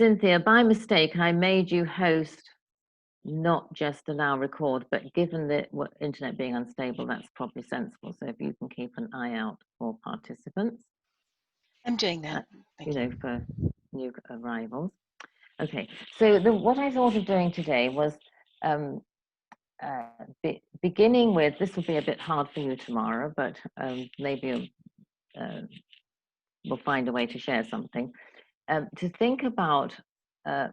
Cynthia, by mistake, I made you host, not just allow record, but given the internet being unstable, that's probably sensible. So if you can keep an eye out for participants. I'm doing that. Thank you. For new arrivals. Okay, so what I thought of doing today was beginning with, this will be a bit hard for you tomorrow, but maybe we'll find a way to share something. To think about a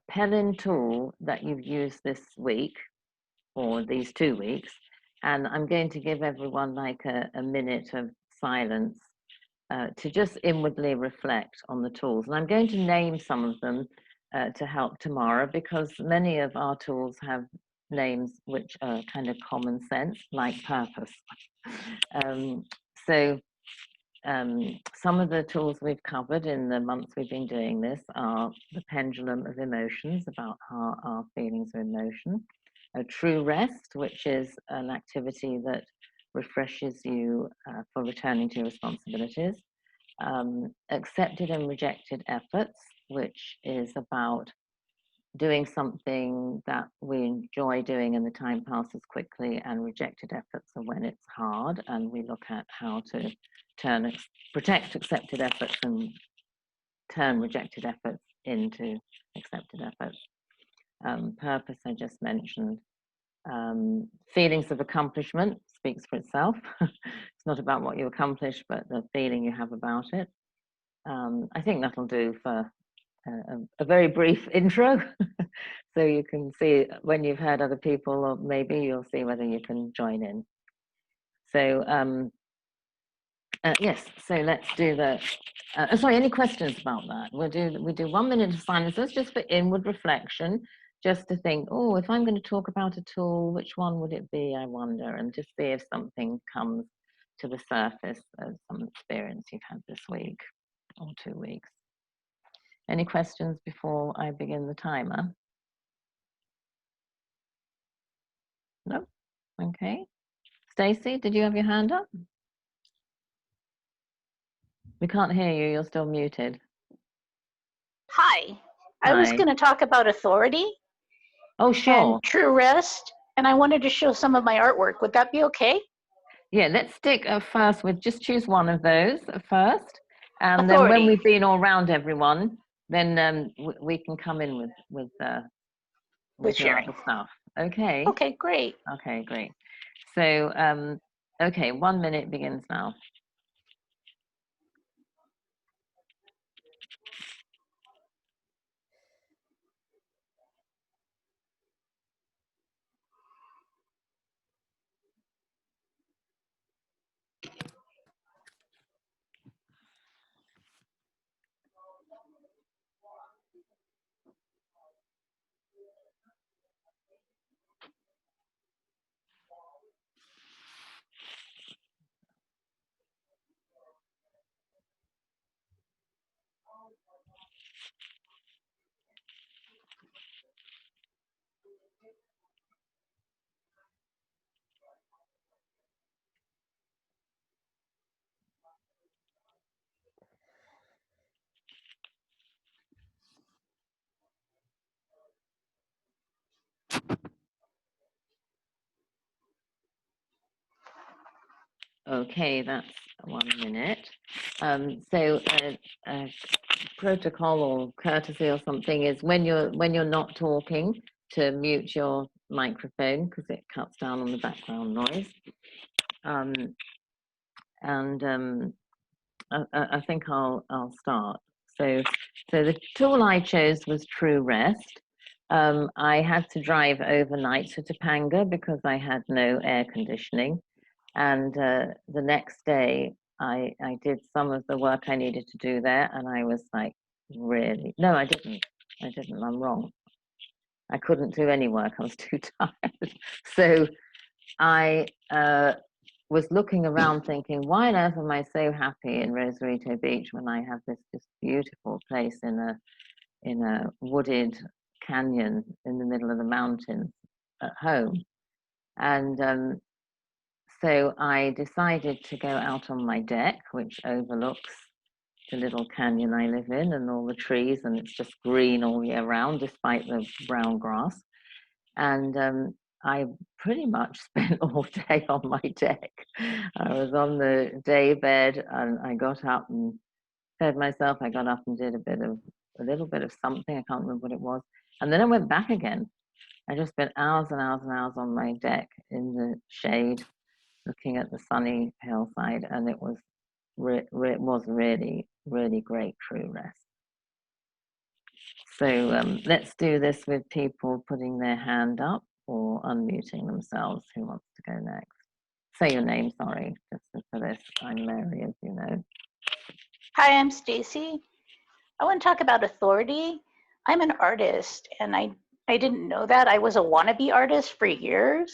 Pellin tool that you've used this week or these 2 weeks, and I'm going to give everyone like a minute of silence to just inwardly reflect on the tools. And I'm going to name some of them to help tomorrow, because many of our tools have names which are kind of common sense, like purpose. Some of the tools we've covered in the months we've been doing this are the pendulum of emotions, about how our feelings are emotion. A true rest, which is an activity that refreshes you for returning to responsibilities. Accepted and rejected efforts, which is about doing something that we enjoy doing and the time passes quickly, and rejected efforts are when it's hard, and we look at how to protect accepted efforts and turn rejected efforts into accepted efforts. Purpose, I just mentioned. Feelings of accomplishment speaks for itself. It's not about what you accomplish, but the feeling you have about it. I think that'll do for a very brief intro. So you can see when you've heard other people, or maybe you'll see whether you can join in. So yes, so let's do the, sorry, any questions about that? We do 1 minute of silence. That's just for inward reflection, just to think, oh, if I'm going to talk about a tool, which one would it be, I wonder, and just see if something comes to the surface of some experience you've had this week or 2 weeks. Any questions before I begin the timer? No? Okay. Stacey, did you have your hand up? We can't hear you, you're still muted. Hi. I was going to talk about authority. Oh, sure. And true rest, and I wanted to show some of my artwork. Would that be okay? Yeah, let's stick first with, just choose one of those first. And authority. Then when we've been all around everyone, then we can come in with your other stuff. Okay. Okay, great. Okay, great. So, okay, 1 minute begins now. Okay, that's 1 minute. So protocol or courtesy or something is when you're not talking, to mute your microphone, because it cuts down on the background noise. I think I'll start. So the tool I chose was True Rest. I had to drive overnight to Topanga because I had no air conditioning. And the next day, I did some of the work I needed to do there, and I was like, really? No, I didn't. I'm wrong. I couldn't do any work. I was too tired. So I was looking around thinking, why on earth am I so happy in Rosarito Beach when I have this just beautiful place in a wooded canyon in the middle of the mountains at home? And so I decided to go out on my deck, which overlooks the little canyon I live in and all the trees, and it's just green all year round despite the brown grass. And I pretty much spent all day on my deck. I was on the day bed and I got up and fed myself. I got up and did a little bit of something. I can't remember what it was. And then I went back again. I just spent hours and hours and hours on my deck in the shade, looking at the sunny hillside, and it was really, really great true rest. So let's do this with people putting their hand up or unmuting themselves. Who wants to go next? Say your name, sorry, just for this. I'm Mary, as you know. Hi, I'm Stacy. I want to talk about authority. I'm an artist, and I didn't know that. I was a wannabe artist for years,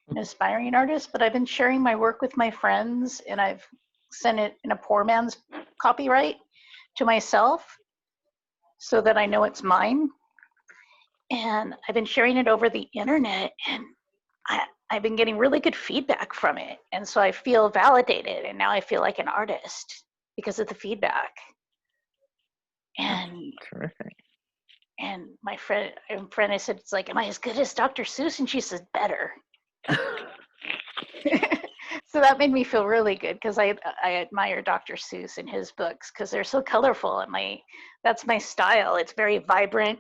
an aspiring artist, but I've been sharing my work with my friends, and I've sent it in a poor man's copyright to myself so that I know it's mine. And I've been sharing it over the internet, and I've been getting really good feedback from it. And so I feel validated, and now I feel like an artist because of the feedback. And terrific. And my friend, I said, it's like, am I as good as Dr. Seuss? And she said, better. So that made me feel really good because I admire Dr. Seuss and his books because they're so colorful, and that's my style. It's very vibrant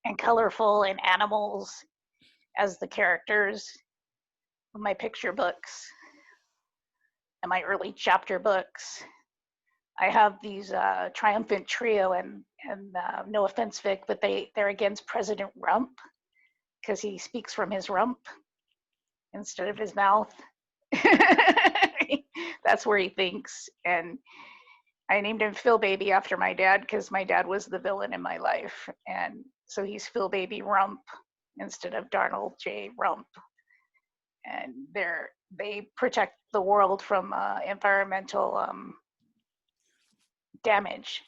and colorful, and animals as the characters of my picture books and my early chapter books. I have these triumphant trio, and no offense, Vic, but they're against President Rump because he speaks from his rump instead of his mouth. That's where he thinks. And I named him Phil Baby after my dad because my dad was the villain in my life. And so he's Phil Baby Rump instead of Darnold J. Rump. And they protect the world from environmental damage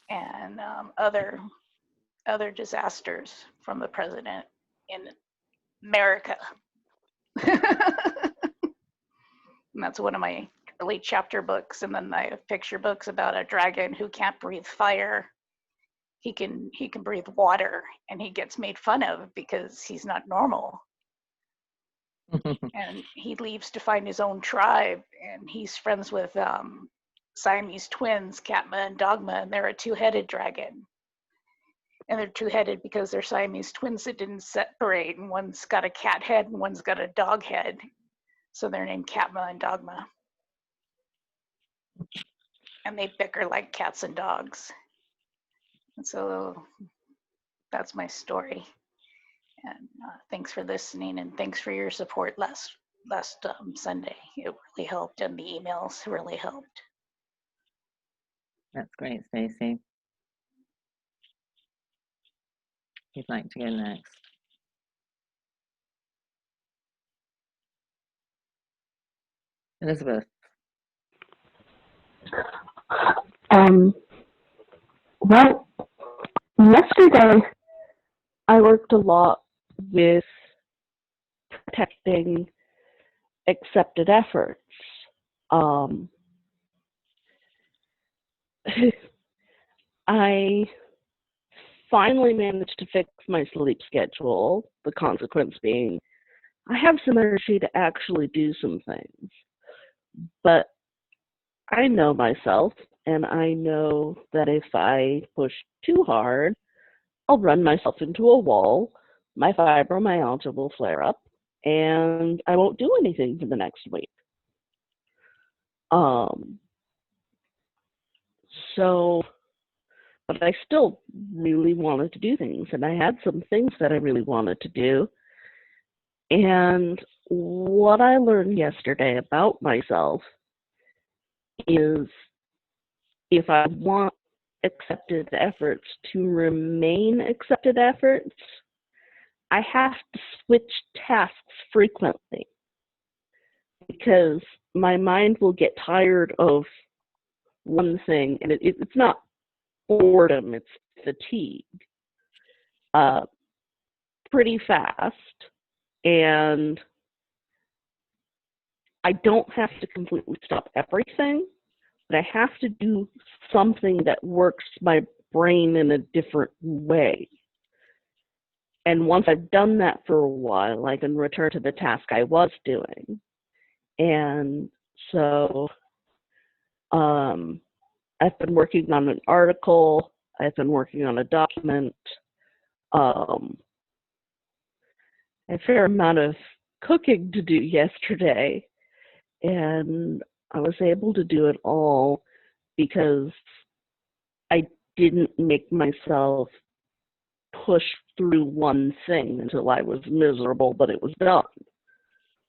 and other disasters from the president in America. And that's one of my early chapter books. And then I have picture books about a dragon who can't breathe fire. He can breathe water, and he gets made fun of because he's not normal. And he leaves to find his own tribe, and he's friends with Siamese twins, Katma and Dogma, and they're a two-headed dragon. And they're two-headed because they're Siamese twins that didn't separate, and one's got a cat head and one's got a dog head. So they're named Katma and Dogma. And they bicker like cats and dogs. And so that's my story. And thanks for listening, and thanks for your support last Sunday. It really helped, and the emails really helped. That's great, Stacey. Who'd like to go next? Elizabeth. Well, yesterday I worked a lot with protecting accepted efforts. I finally managed to fix my sleep schedule, the consequence being I have some energy to actually do some things. But I know myself, and I know that if I push too hard, I'll run myself into a wall, my fibromyalgia will flare up, and I won't do anything for the next week. But I still really wanted to do things, and I had some things that I really wanted to do. And what I learned yesterday about myself is if I want accepted efforts to remain accepted efforts, I have to switch tasks frequently because my mind will get tired of one thing, and it's not boredom, it's fatigue, pretty fast. And I don't have to completely stop everything, but I have to do something that works my brain in a different way. And once I've done that for a while, I can return to the task I was doing. And so I've been working on an article, I've been working on a document, a fair amount of cooking to do yesterday, and I was able to do it all because I didn't make myself push through one thing until I was miserable, but it was done.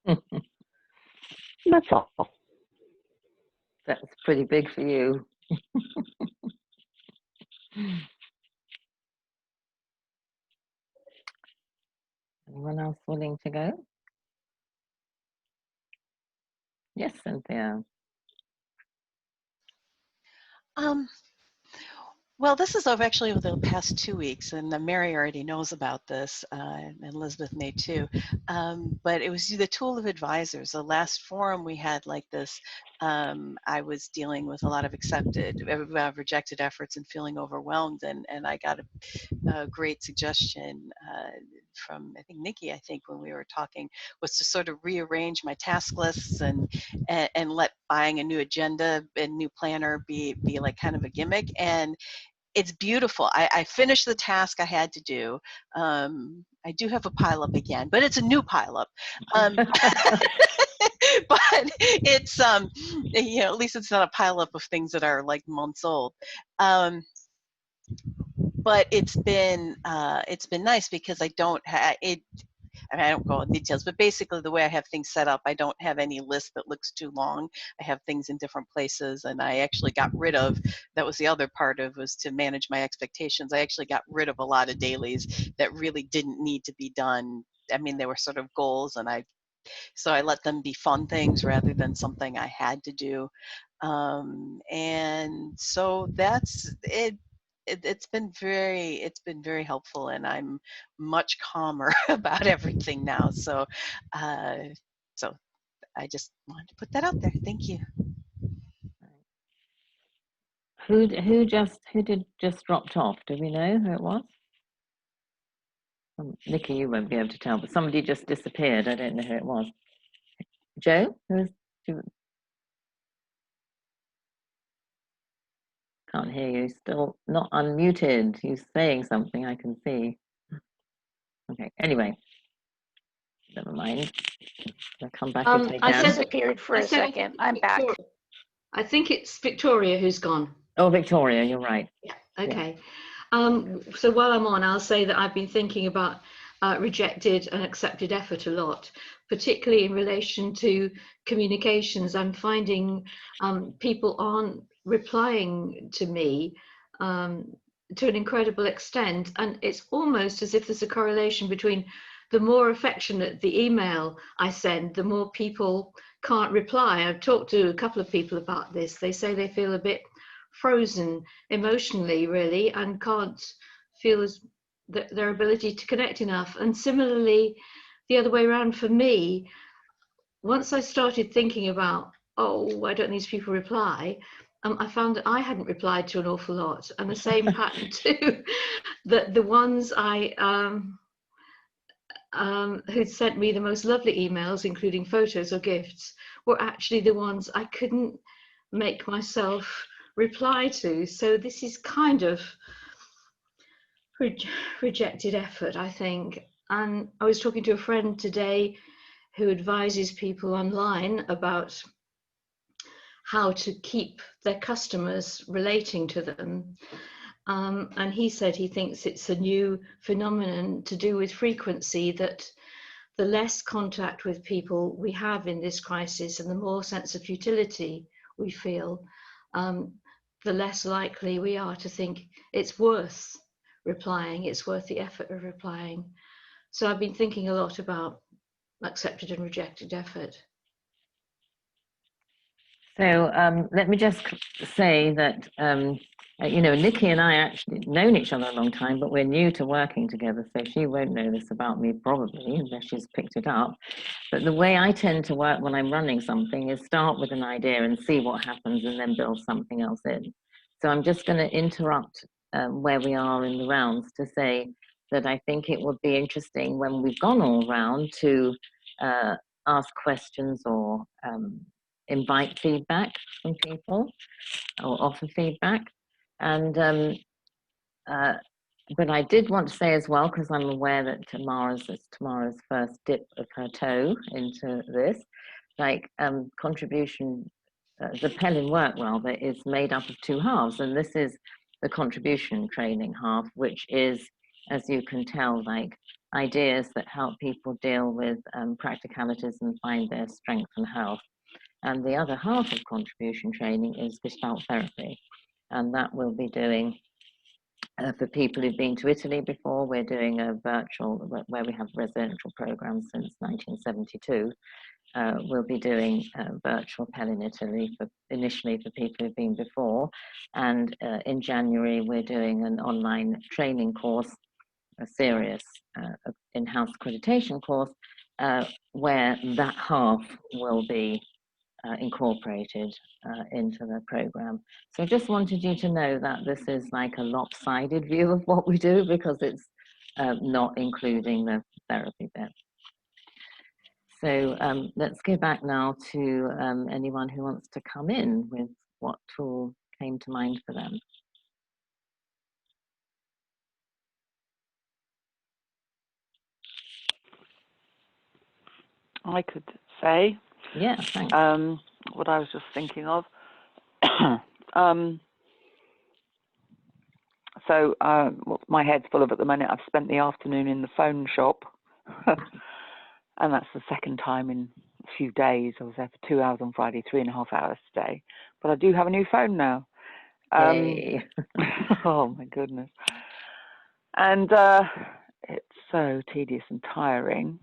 That's all. That's pretty big for you. Anyone else willing to go? Yes, Cynthia. Well, this is actually over the past 2 weeks, and Mary already knows about this, and Elizabeth may too. But it was the tool of advisors. The last forum we had like this, I was dealing with a lot of rejected efforts and feeling overwhelmed, and I got a great suggestion from, I think, Nikki, when we were talking, was to sort of rearrange my task lists and let buying a new agenda and new planner be like kind of a gimmick. And it's beautiful. I finished the task I had to do. I do have a pileup again, but it's a new pileup. But it's at least it's not a pileup of things that are like months old. But it's been nice because I don't I don't go into details, but basically the way I have things set up, I don't have any list that looks too long. I have things in different places, and I actually got rid of, that was the other part of, was to manage my expectations. I actually got rid of a lot of dailies that really didn't need to be done. I mean, they were sort of goals, and so I let them be fun things rather than something I had to do. And so that's it. It's been very helpful, and I'm much calmer about everything now. So so I just wanted to put that out there. Thank you. Who did just dropped off? Do we know who it was? Nikki, you won't be able to tell, but somebody just disappeared. I don't know who it was. Joe? Can't hear you. Still not unmuted. You're saying something, I can see. Okay, anyway. Never mind. I'll come back if they I can. disappeared for a second. I'm back. I think it's Victoria who's gone. Oh, Victoria, you're right. Yeah. Okay. So while I'm on, I'll say that I've been thinking about rejected and accepted effort a lot, particularly in relation to communications. I'm finding people aren't replying to me to an incredible extent, and it's almost as if there's a correlation between the more affectionate the email I send, the more people can't reply. I've talked to a couple of people about this. They say they feel a bit frozen emotionally, really, and can't feel their ability to connect enough. And similarly, the other way around for me, once I started thinking about, oh, why don't these people reply? I found that I hadn't replied to an awful lot, and the same pattern too. That the ones who'd sent me the most lovely emails, including photos or gifts, were actually the ones I couldn't make myself reply to. So this is kind of rejected effort, I think. And I was talking to a friend today who advises people online about how to keep their customers relating to them. And he said he thinks it's a new phenomenon to do with frequency, that the less contact with people we have in this crisis and the more sense of futility we feel, the less likely we are to think it's worth replying, it's worth the effort of replying. So I've been thinking a lot about accepted and rejected effort. So let me just say that You know, Nikki and I actually known each other a long time, but we're new to working together, so she won't know this about me probably, unless she's picked it up. But the way I tend to work when I'm running something is start with an idea and see what happens and then build something else in. So I'm just going to interrupt where we are in the rounds to say that I think it would be interesting when we've gone all round to ask questions or invite feedback from people or offer feedback. And but I did want to say as well, because I'm aware that it's Tamara's first dip of her toe into this, like contribution, the Pellin work rather is made up of two halves, and this is the contribution training half, which is, as you can tell, like ideas that help people deal with practicalities and find their strength and health. And the other half of contribution training is Gestalt therapy, and that we'll be doing for people who've been to Italy before. We're doing a virtual, where we have residential programs since 1972. We'll be doing virtual Pellin Italy initially for people who've been before. And in January, we're doing an online training course, a serious in-house accreditation course, where that half will be incorporated into the program. So I just wanted you to know that this is like a lopsided view of what we do, because it's not including the therapy bit. So let's go back now to anyone who wants to come in with what tool came to mind for them. I could say. Yeah, thanks. What I was just thinking of. So my head's full of at the minute. I've spent the afternoon in the phone shop, and that's the second time in a few days. I was there for 2 hours on Friday, 3.5 hours today. But I do have a new phone now. Yay. Oh my goodness. And it's so tedious and tiring.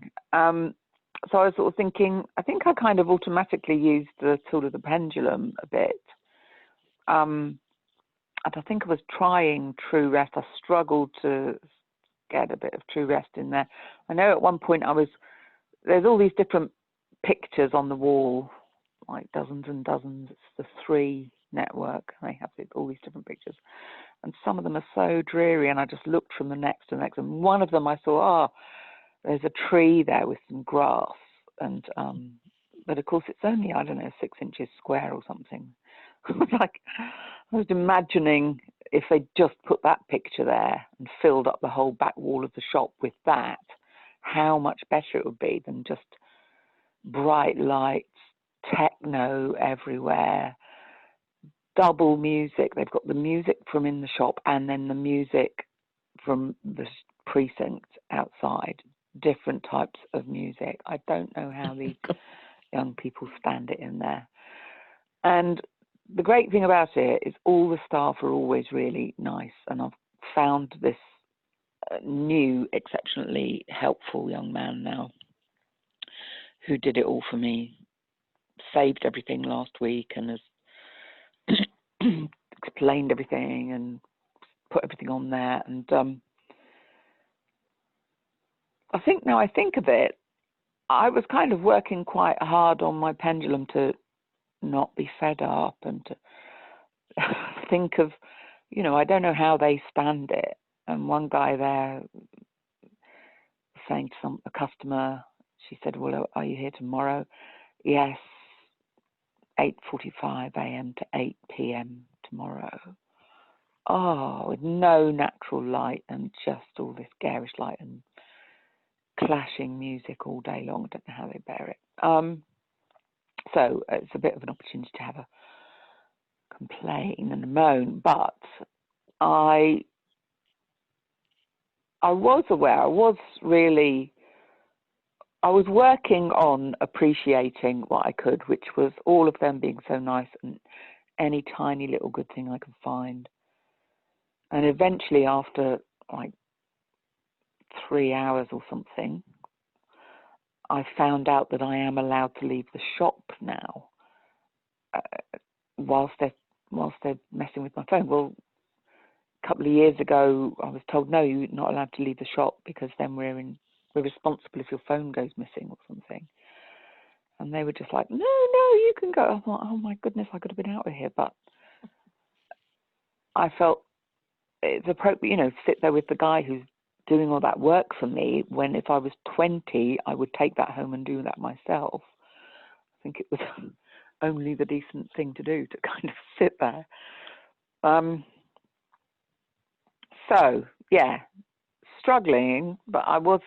So I was sort of thinking, I think I kind of automatically used the tool of the pendulum a bit. And I think I was trying true rest. I struggled to get a bit of true rest in there. I know at one point there's all these different pictures on the wall, like dozens and dozens. It's the 3 network. They have all these different pictures. And some of them are so dreary, and I just looked from the next to the next. And one of them I saw, there's a tree there with some grass. And but of course it's only, I don't know, 6 inches square or something. I was imagining if they just put that picture there and filled up the whole back wall of the shop with that, how much better it would be than just bright lights, techno everywhere, double music. They've got the music from in the shop and then the music from the precinct outside, different types of music. I don't know how these young people stand it in there. And the great thing about it is all the staff are always really nice, and I've found this new, exceptionally helpful young man now who did it all for me, saved everything last week and has explained everything and put everything on there. And I think now I think of it, I was kind of working quite hard on my pendulum to not be fed up and to think of, you know, I don't know how they stand it. And one guy there saying to a customer, she said, well, are you here tomorrow? Yes, 8:45 a.m. to 8 p.m. tomorrow. Oh, with no natural light and just all this garish light and clashing music all day long. I don't know how they bear it. So it's a bit of an opportunity to have a complain and a moan, but I was aware, I was working on appreciating what I could, which was all of them being so nice and any tiny little good thing I could find. And eventually, after like 3 hours or something, I found out that I am allowed to leave the shop now whilst they're messing with my phone. Well, couple of years ago, I was told, no, you're not allowed to leave the shop because then we're responsible if your phone goes missing or something. And they were just like, no, you can go. I thought, oh my goodness, I could have been out of here. But I felt it's appropriate, sit there with the guy who's doing all that work for me, when if I was 20, I would take that home and do that myself. I think it was only the decent thing to do, to kind of sit there. So yeah, struggling, but I was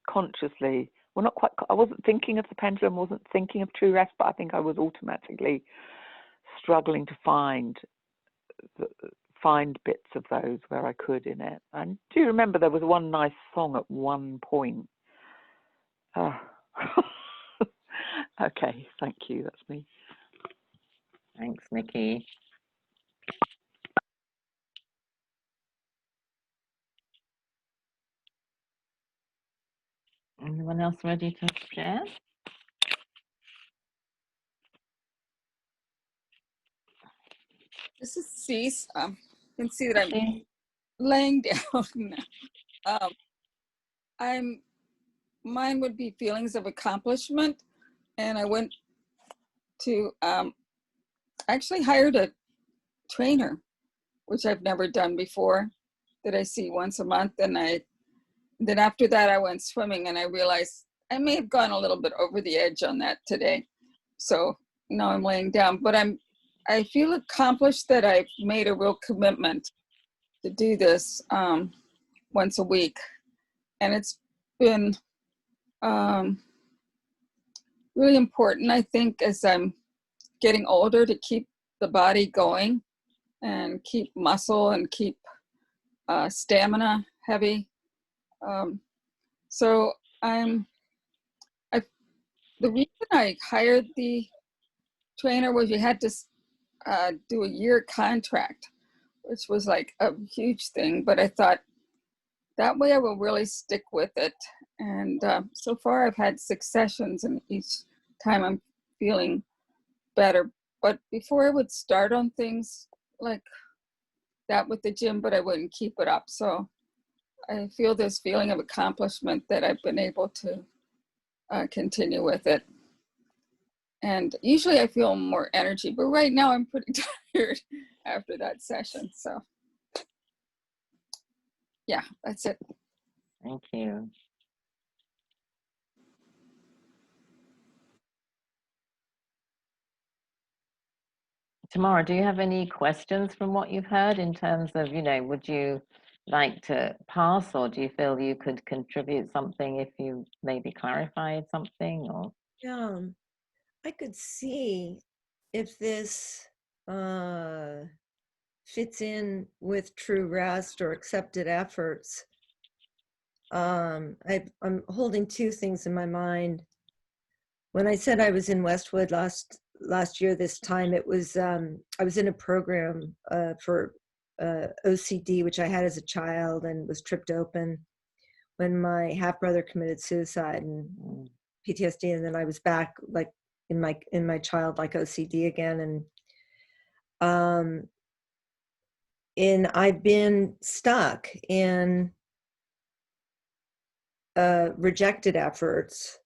consciously, well, not quite, I wasn't thinking of the pendulum, wasn't thinking of true rest, but I think I was automatically struggling to find bits of those where I could in it. And do you remember there was one nice song at one point? Okay, thank you, that's me. Thanks, Nicky. Anyone else ready to share? This is Cease. You can see that I'm laying down. Mine would be feelings of accomplishment, and I went to actually hired a trainer, which I've never done before, that I see once a month, and then after that I went swimming, and I realized I may have gone a little bit over the edge on that today. So now I'm laying down, but I feel accomplished that I've made a real commitment to do this once a week. And it's been really important, I think, as I'm getting older, to keep the body going and keep muscle and keep stamina heavy. So the reason I hired the trainer was you had to do a year contract, which was like a huge thing, but I thought that way I will really stick with it. And so far I've had 6 sessions, and each time I'm feeling better. But before I would start on things like that with the gym, but I wouldn't keep it up. So I feel this feeling of accomplishment that I've been able to continue with it. And usually I feel more energy, but right now I'm pretty tired after that session. So yeah, that's it. Thank you. Tamara, do you have any questions from what you've heard in terms of, would you like to pass, or do you feel you could contribute something if you maybe clarified something? Or I could see if this fits in with true rest or accepted efforts. I'm holding 2 things in my mind. When I said I was in Westwood last year this time, it was I was in a program for OCD, which I had as a child and was tripped open when my half brother committed suicide and PTSD, and then I was back like in my childlike OCD again, and I've been stuck in rejected efforts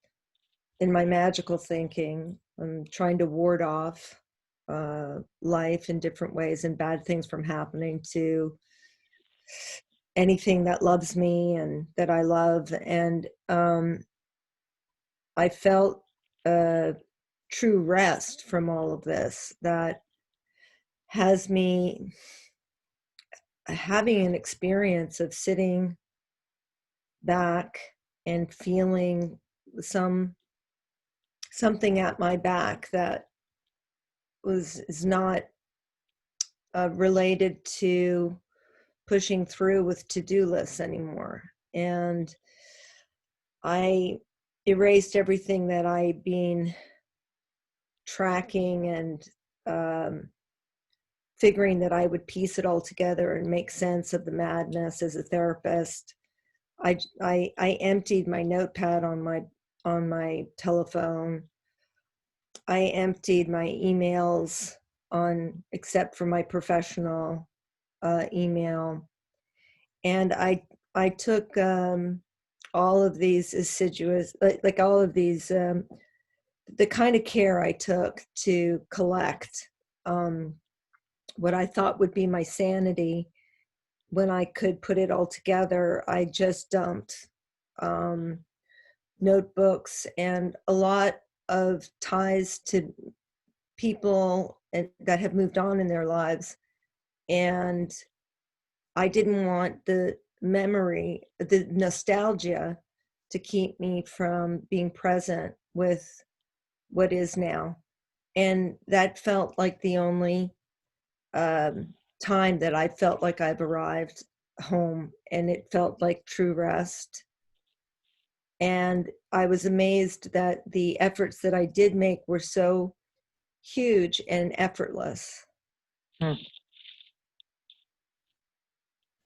in my magical thinking. I'm trying to ward off life in different ways and bad things from happening to anything that loves me and that I love. And I felt true rest from all of this that has me having an experience of sitting back and feeling something at my back that is not related to pushing through with to-do lists anymore. And I erased everything that I'd been tracking and figuring that I would piece it all together and make sense of the madness as a therapist. I emptied my notepad on my telephone. I emptied my emails except for my professional email, and I took all of these assiduous, like all of these, the kind of care I took to collect what I thought would be my sanity. When I could put it all together, I just dumped notebooks and a lot of ties to people that have moved on in their lives. And I didn't want the memory, the nostalgia, to keep me from being present with what is now. And that felt like the only time that I felt like I've arrived home, and it felt like true rest. And I was amazed that the efforts that I did make were so huge and effortless. Hmm.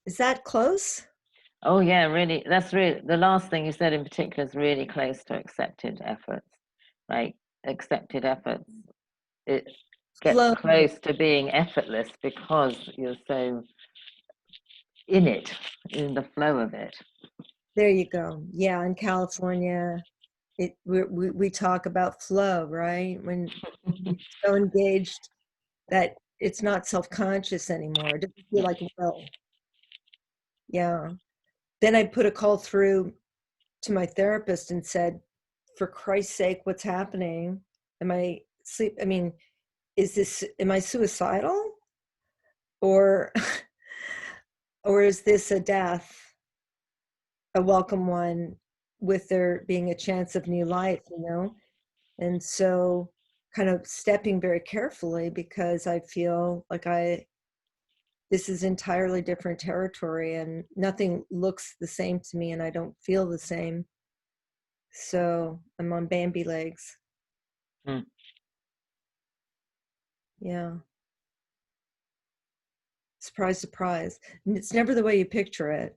Is that close? Oh yeah, really. That's really the last thing you said in particular is really close to accepted efforts, right? Accepted efforts. It gets Flow. close to being effortless because you're so in it, in the flow of it. There you go. Yeah, in California, we talk about flow, right? When you're so engaged that it's not self-conscious anymore. It doesn't feel like will. Yeah. Then I put a call through to my therapist and said, for Christ's sake, what's happening? Am I I mean, am I suicidal? Or or is this a death, a welcome one, with there being a chance of new life, you know? And so kind of stepping very carefully, because I feel like this is entirely different territory and nothing looks the same to me and I don't feel the same. So I'm on Bambi legs. Hmm. Yeah. Surprise, surprise. And it's never the way you picture it.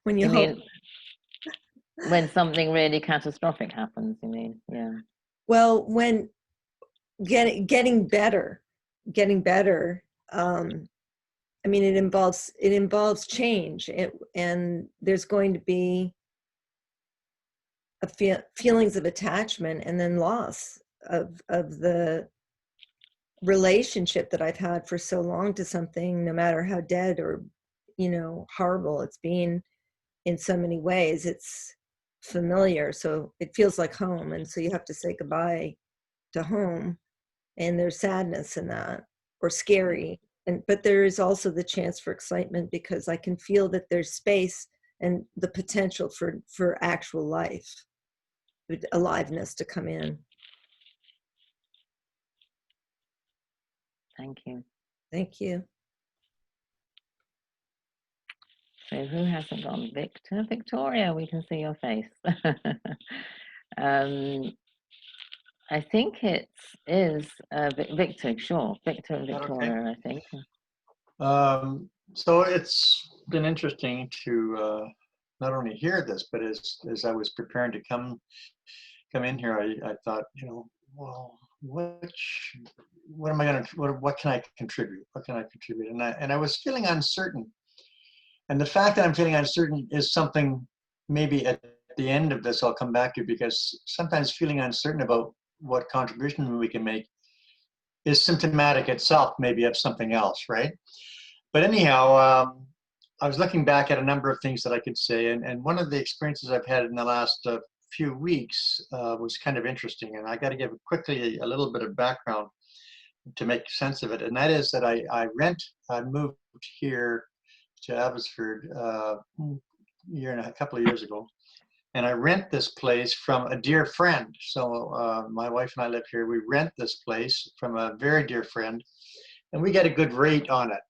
When you You hope. mean when something really catastrophic happens, you mean? Yeah. Well, when getting better. I mean, it involves change, and there's going to be feelings of attachment and then loss of the relationship that I've had for so long to something, no matter how dead or, you know, horrible it's been in so many ways. It's familiar, so it feels like home, and so you have to say goodbye to home, and there's sadness in that, or scary, but there is also the chance for excitement, because I can feel that there's space and the potential for actual life, aliveness to come in. Thank you. Thank you. So who hasn't gone? Victoria, we can see your face. I think it is Victor, sure. Victor and Victoria, okay. I think. So it's been interesting to not only hear this, but as I was preparing to come in here, I thought, you know, well, what am I going to, what can I contribute? What can I contribute? And I was feeling uncertain. And the fact that I'm feeling uncertain is something maybe at the end of this I'll come back to, because sometimes feeling uncertain about what contribution we can make is symptomatic itself, maybe of something else, right? But anyhow, I was looking back at a number of things that I could say, and one of the experiences I've had in the last few weeks was kind of interesting, and I got to give quickly a little bit of background to make sense of it, and that is that I moved here to Abbotsford a couple of years ago, and I rent this place from a dear friend. So my wife and I live here. We rent this place from a very dear friend, and we get a good rate on it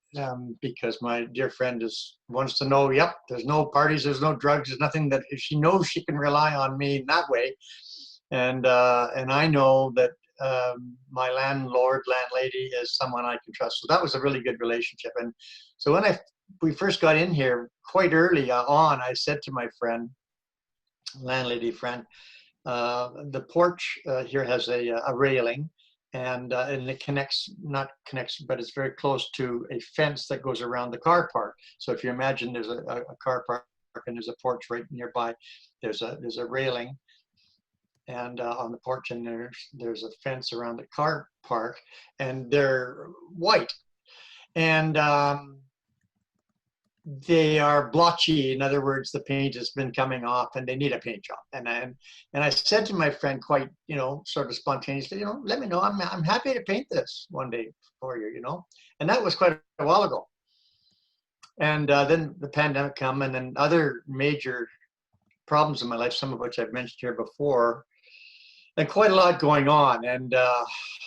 because my dear friend wants to know, yep, there's no parties, there's no drugs, there's nothing, that she knows she can rely on me in that way. And I know that my landlady is someone I can trust. So that was a really good relationship. And so when we first got in here, quite early on, I said to my friend, landlady friend, the porch here has a railing, and it connects, not connects, but it's very close to a fence that goes around the car park. So if you imagine there's a car park and there's a porch right nearby, there's a railing, and on the porch, and there's a fence around the car park, and they're white, and they are blotchy. In other words, the paint has been coming off and they need a paint job. And I said to my friend, quite, sort of spontaneously, let me know. I'm happy to paint this one day for you, And that was quite a while ago. And then the pandemic come, and then other major problems in my life, some of which I've mentioned here before, and quite a lot going on. And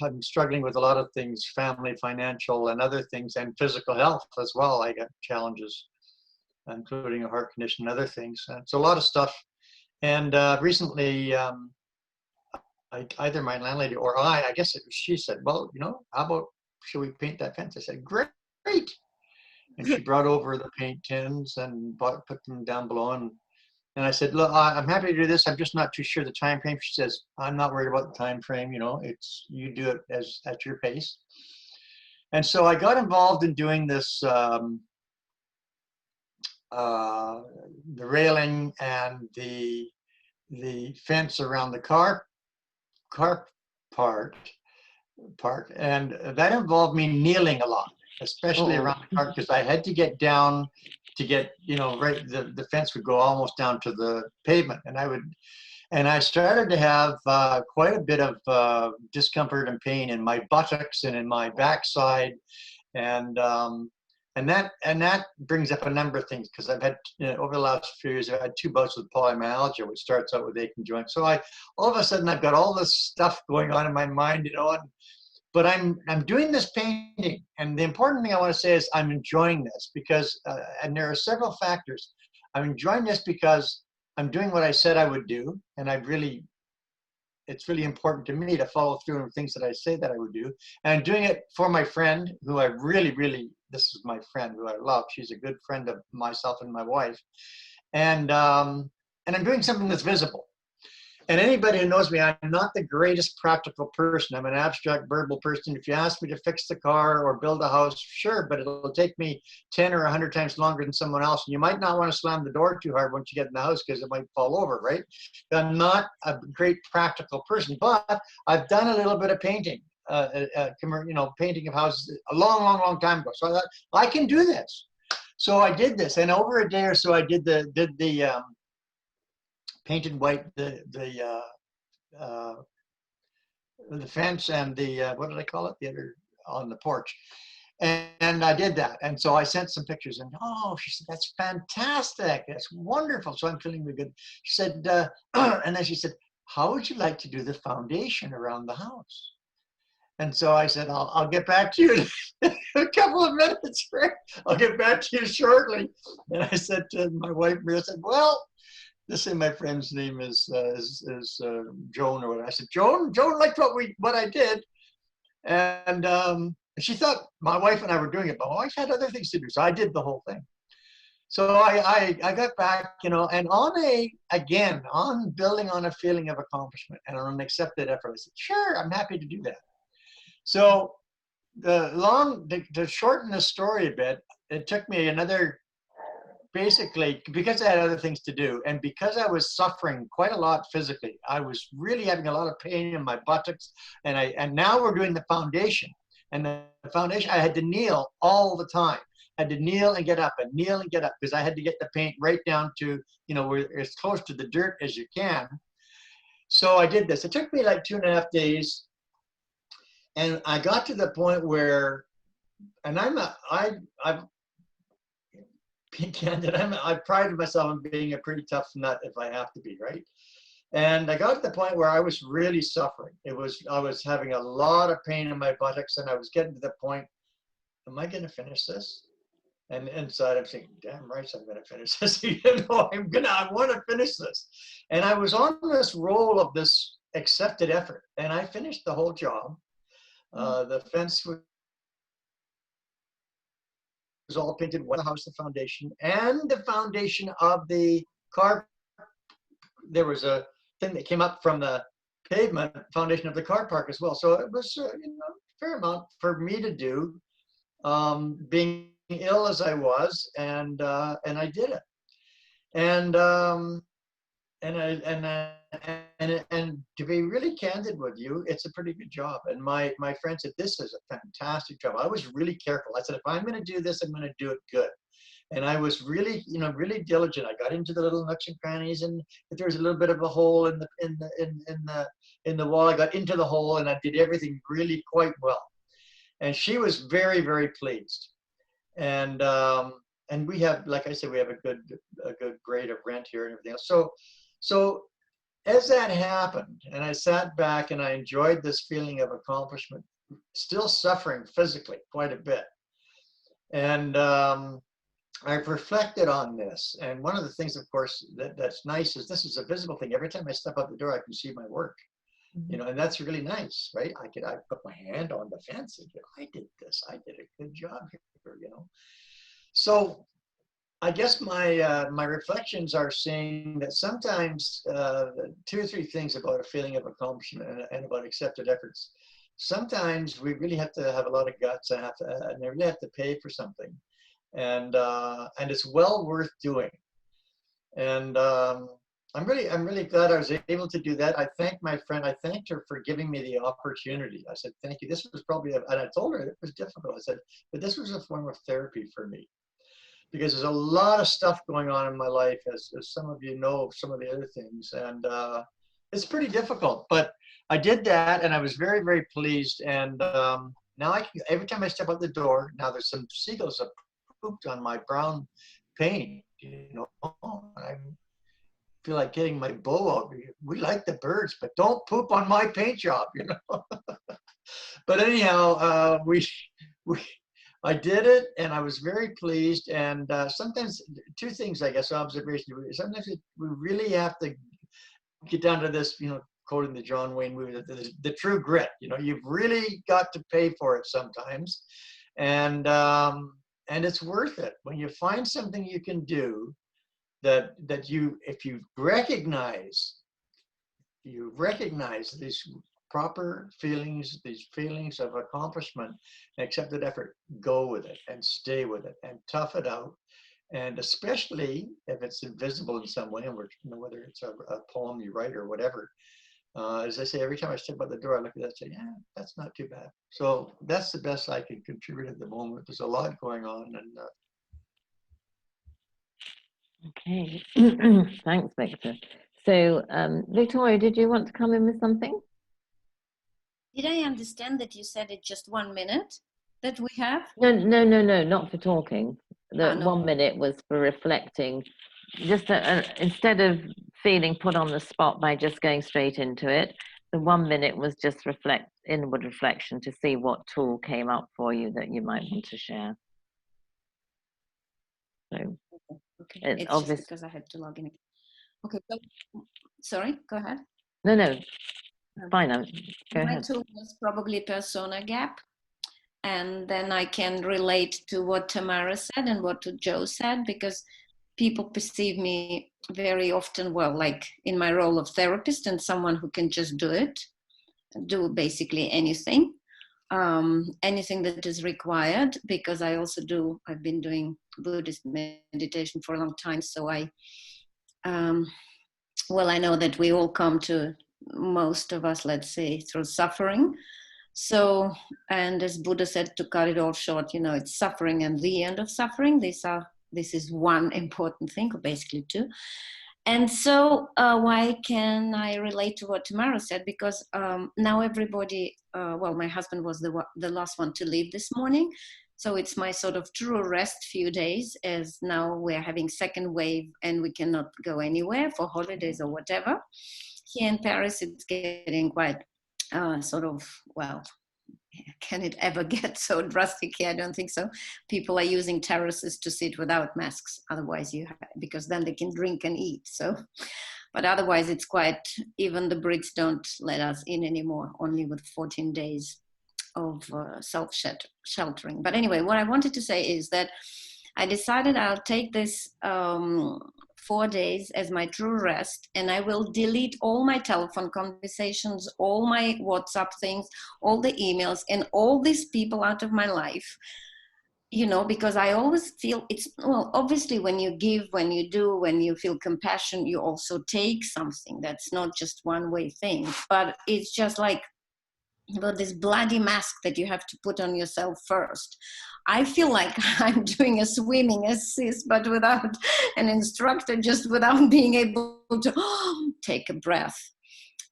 I'm struggling with a lot of things, family, financial, and other things, and physical health as well. I got challenges, including a heart condition and other things. It's a lot of stuff. And recently, either my landlady or I guess it was she, said, well, how about, should we paint that fence? I said, great. And she brought over the paint tins and put them down below. And I said, look, I'm happy to do this. I'm just not too sure the time frame. She says, I'm not worried about the time frame. You do it at your pace. And so I got involved in doing this, the railing and the fence around the car park, and that involved me kneeling a lot, especially around the park, because I had to get down to get, right, the fence would go almost down to the pavement, and I started to have quite a bit of discomfort and pain in my buttocks and in my backside, and that brings up a number of things, because I've had, over the last few years, I've had 2 bouts with polymyalgia, which starts out with aching joints. So all of a sudden I've got all this stuff going on in my mind, but I'm doing this painting, and the important thing I want to say is I'm enjoying this, because, and there are several factors. I'm enjoying this because I'm doing what I said I would do, and it's really important to me to follow through on things that I say that I would do. And I'm doing it for my friend, who I really, this is my friend who I love. She's a good friend of myself and my wife. And I'm doing something that's visible. And anybody who knows me, I'm not the greatest practical person. I'm an abstract verbal person. If you ask me to fix the car or build a house, sure, but it'll take me 10 or 100 times longer than someone else. And you might not want to slam the door too hard once you get in the house, because it might fall over, right? I'm not a great practical person, but I've done a little bit of painting, painting of houses a long time ago. So I thought, I can do this. So I did this, and over a day or so, I did the painted white the fence and the what did I call it? The other on the porch, and I did that. And so I sent some pictures, and she said, that's fantastic, that's wonderful. So I'm feeling really good. She said, and then she said, how would you like to do the foundation around the house? And so I said, I'll get back to you in a couple of minutes, right? I'll get back to you shortly. And I said to my wife, Maria, said, well, let's say my friend's name is Joan or whatever. I said, Joan liked what I did, and she thought my wife and I were doing it, but my wife had other things to do, so I did the whole thing. So I got back, and on building on a feeling of accomplishment and on an accepted effort, I said, sure, I'm happy to do that. So to shorten the story a bit, it took me another. Basically, because I had other things to do, and because I was suffering quite a lot physically, I was really having a lot of pain in my buttocks, and now we're doing the foundation. And the foundation, I had to kneel all the time. I had to kneel and get up, and kneel and get up, because I had to get the paint right down to, where as close to the dirt as you can. So I did this. It took me like 2.5 days, and I got to the point where, and I've being candid, I prided myself on being a pretty tough nut if I have to be, right? And I got to the point where I was really suffering. I was having a lot of pain in my buttocks, and I was getting to the point, am I going to finish this? And inside I'm thinking, damn right, I'm going to finish this. I want to finish this. And I was on this roll of this accepted effort, and I finished the whole job. The fence was all painted white, the house, the foundation, and the foundation of the car. There was a thing that came up from the pavement foundation of the car park as well. So it was you know, a fair amount for me to do, being ill as I was, and I did it. And and to be really candid with you, it's a pretty good job. And my friend said, this is a fantastic job. I was really careful. I said, if I'm going to do this, I'm going to do it good. And I was really, you know, really diligent. I got into the little nooks and crannies, and if there was a little bit of a hole in the wall, I got into the hole, and I did everything really quite well. And she was very, very pleased. And we have, like I said, we have a good grade of rent here and everything else. So as that happened, and I sat back and I enjoyed this feeling of accomplishment, still suffering physically quite a bit. And I've reflected on this. And one of the things, of course, that's nice is this is a visible thing. Every time I step out the door, I can see my work. You know, and that's really nice, right? I put my hand on the fence and I did this. I did a good job here, you know. So I guess my reflections are saying that sometimes 2 or 3 things about a feeling of accomplishment and about accepted efforts. Sometimes we really have to have a lot of guts and they really have to pay for something, and it's well worth doing. And I'm really glad I was able to do that. I thank my friend. I thanked her for giving me the opportunity. I said, thank you. This was probably, and I told her it was difficult. I said, but this was a form of therapy for me, because there's a lot of stuff going on in my life, as some of you know, some of the other things, and it's pretty difficult. But I did that, and I was very, very pleased. And now I can, every time I step out the door, now there's some seagulls that pooped on my brown paint. You know, I feel like getting my bow out. We like the birds, but don't poop on my paint job, you know. But anyhow, I did it, and I was very pleased. And sometimes 2 things, I guess, observation. Sometimes we really have to get down to this, you know, quoting the John Wayne movie, the true grit. You know, you've really got to pay for it sometimes, and it's worth it when you find something you can do that you, if you recognize these proper feelings, these feelings of accomplishment and accepted effort, go with it and stay with it and tough it out. And especially if it's invisible in some way, and you know, whether it's a poem you write or whatever. As I say, every time I step out the door, I look at that and say, yeah, that's not too bad. So that's the best I can contribute at the moment. There's a lot going on. And Okay, thanks, Victor. So, Victoria, did you want to come in with something? Did I understand that you said it's just 1 minute that we have? No, not for talking. The no. 1 minute was for reflecting. Just instead of feeling put on the spot by just going straight into it, the 1 minute was just inward reflection to see what tool came up for you that you might want to share. So okay. it's It's obvious. just because I had to log in. Okay, so, sorry, go ahead. No, fine. Go My ahead. tool was probably persona gap. And then I can relate to what Tamara said and what Joe said, because people perceive me very often, well, like in my role of therapist and someone who can just do basically anything, anything that is required, because I've been doing Buddhist meditation for a long time. So I know that we all come to, most of us, let's say, through suffering. So, and as Buddha said, to cut it all short, you know, it's suffering and the end of suffering. This is one important thing, or basically 2. And so why can I relate to what Tamara said? Because now everybody, my husband was the last one to leave this morning. So it's my sort of true rest few days, as now we're having second wave and we cannot go anywhere for holidays or whatever. Here in Paris, it's getting quite can it ever get so drastic here? I don't think so. People are using terraces to sit without masks. Otherwise, because then they can drink and eat. So, but otherwise, it's quite, even the Brits don't let us in anymore, only with 14 days of self-sheltering. But anyway, what I wanted to say is that I decided I'll take this 4 days as my true rest, and I will delete all my telephone conversations, all my WhatsApp things, all the emails, and all these people out of my life. You know, because I always feel it's, well, obviously when you give, when you do, when you feel compassion, you also take something. That's not just one way thing, but it's just like, about this bloody mask that you have to put on yourself first. I feel like I'm doing a swimming assist, but without an instructor, just without being able to take a breath.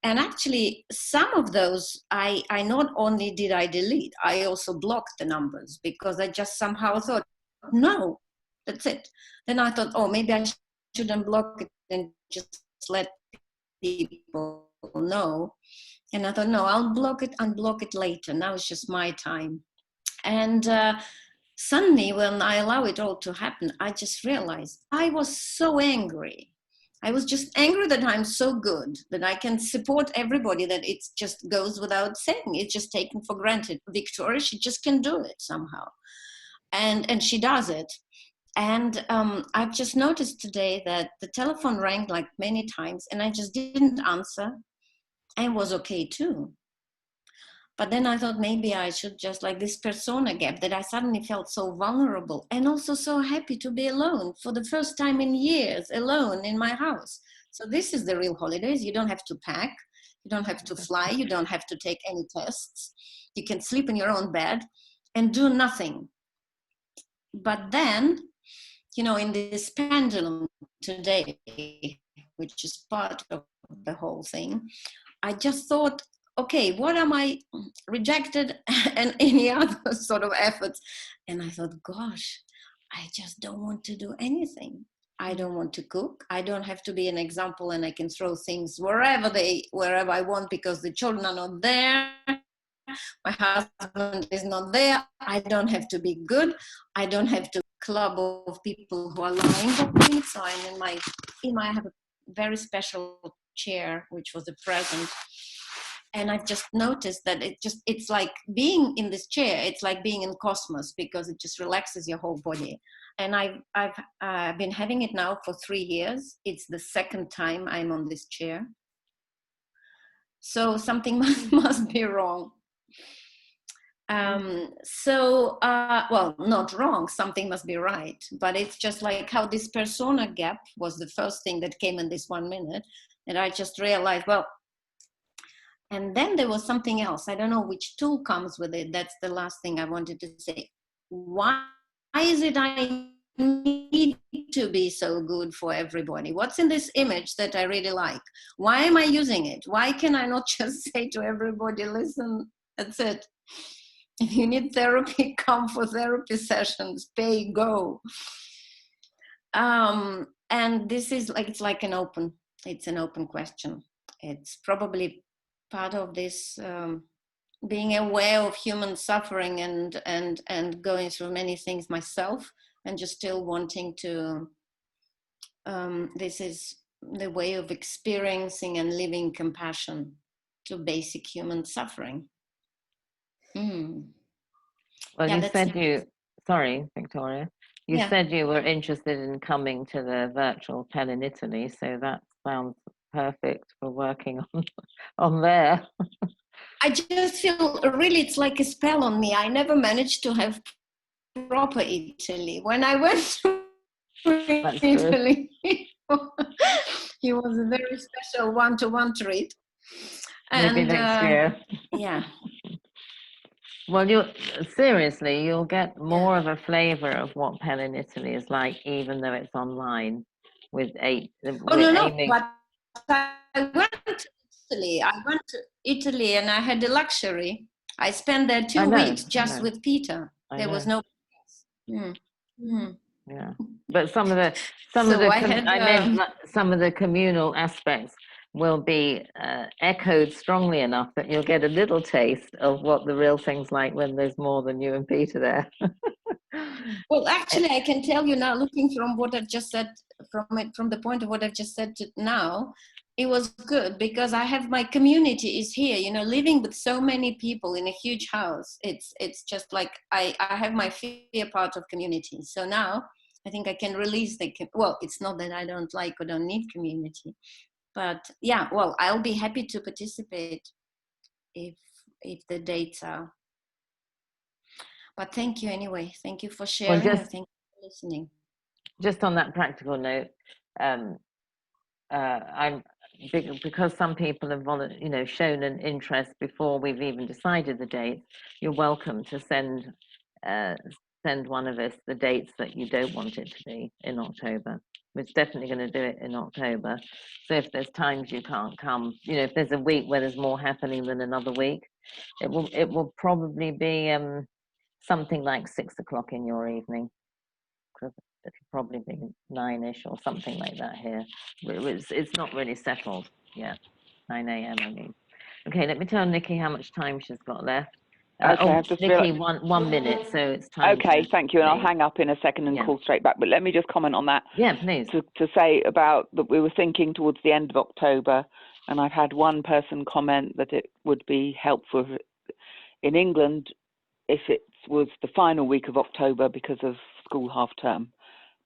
And actually, some of those, I not only did I delete, I also blocked the numbers, because I just somehow thought, no, that's it. Then I thought, oh, maybe I shouldn't block it and just let people know. And I thought, no, I'll unblock it later. Now it's just my time. And suddenly, when I allow it all to happen, I just realized I was so angry. I was just angry that I'm so good, that I can support everybody, that it just goes without saying. It's just taken for granted. Victoria, she just can do it somehow. And she does it. And I've just noticed today that the telephone rang like many times, and I just didn't answer. And was okay too. But then I thought maybe I should just, like this persona gap, that I suddenly felt so vulnerable and also so happy to be alone for the first time in years, alone in my house. So this is the real holidays. You don't have to pack, you don't have to fly, you don't have to take any tests. You can sleep in your own bed and do nothing. But then, you know, in this pendulum today, which is part of the whole thing, I just thought, okay, what am I rejected and any other sort of efforts? And I thought, gosh, I just don't want to do anything. I don't want to cook. I don't have to be an example, and I can throw things wherever I want, because the children are not there. My husband is not there. I don't have to be good. I don't have to club of people who are lying for me. So I'm I have a very special chair, which was a present. And I've just noticed that it's like being in this chair, it's like being in cosmos, because it just relaxes your whole body. And I've been having it now for 3 years. It's the second time I'm on this chair. So something must be wrong. Well, not wrong, something must be right. But it's just like how this persona gap was the first thing that came in this 1 minute. And I just realized, well, and then there was something else. I don't know which tool comes with it. That's the last thing I wanted to say. Why is it I need to be so good for everybody? What's in this image that I really like? Why am I using it? Why can I not just say to everybody, listen, that's it. If you need therapy, come for therapy sessions, pay, go. And this is like, it's an open question. It's probably part of this being aware of human suffering and going through many things myself, and just still wanting to, this is the way of experiencing and living compassion to basic human suffering. Well, Yeah, you said sorry, Victoria, you said you were interested in coming to the virtual Pellin Italy, so that sounds perfect for working on there. I just feel really it's like a spell on me. I never managed to have proper Italy. When I went to Italy, it was a very special one-to-one treat. Maybe next year. Yeah. Well, you'll get more of a flavor of what Pellin Italy is like, even though it's online. But I went to Italy and I had the luxury. I spent there 2 weeks just with Peter. There was no. Yeah, but some of the communal aspects will be echoed strongly enough that you'll get a little taste of what the real thing's like when there's more than you and Peter there. Well, actually, I can tell you now, looking from what I've just said, from the point of what I've just said to now, it was good because I have my community is here, living with so many people in a huge house. It's just like I have my fear part of community. So now I think I can release the, well, it's not that I don't like or don't need community, but yeah, well, I'll be happy to participate if the dates are. But thank you anyway. Thank you for sharing, and thank you for listening. Just on that practical note, because some people have shown an interest before we've even decided the dates. You're welcome to send one of us the dates that you don't want it to be in October. We're definitely going to do it in October. So if there's times you can't come, if there's a week where there's more happening than another week, it will probably be something like 6 o'clock in your evening. It'll probably be 9-ish or something like that here. It's not really settled yet. 9 a.m. I mean. Okay, let me tell Nikki how much time she's got left. Okay, I've just Nikki, one minute, so it's time. Okay, thank you, and I'll hang up in a second and call straight back. But let me just comment on that. Yeah, please. To say about that, we were thinking towards the end of October, and I've had one person comment that it would be helpful in England if it was the final week of October because of school half term.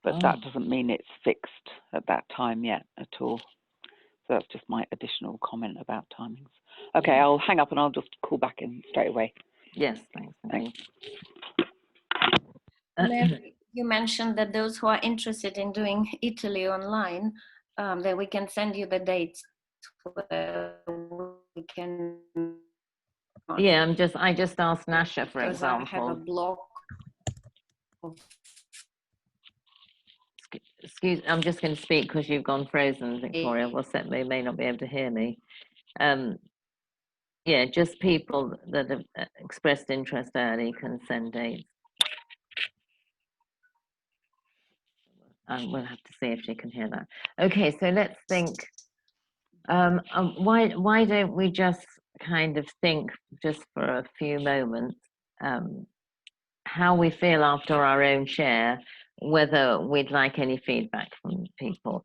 But that doesn't mean it's fixed at that time yet at all. So that's just my additional comment about timings. Okay, I'll hang up and I'll just call back in straight away. Yes, thanks. Mary, you mentioned that those who are interested in doing Italy online, that we can send you the dates where we can. Yeah, I just asked Nasha, for example. I have a block of. Excuse, I'm just going to speak because you've gone frozen, Victoria. They may not be able to hear me. Yeah, just people that have expressed interest early can send dates. We'll have to see if she can hear that. Okay, so let's think. Why don't we just kind of think just for a few moments how we feel after our own share, whether we'd like any feedback from people.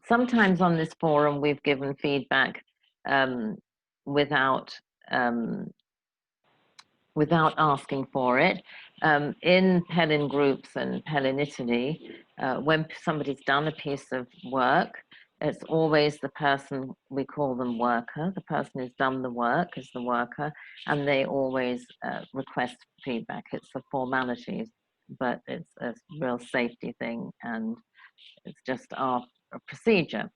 Sometimes on this forum we've given feedback without asking for it. In Pellin groups and Pellin Italy, when somebody's done a piece of work, it's always the person, we call them worker, the person who's done the work is the worker, and they always request feedback. It's a formality, but it's a real safety thing, and it's just our procedure.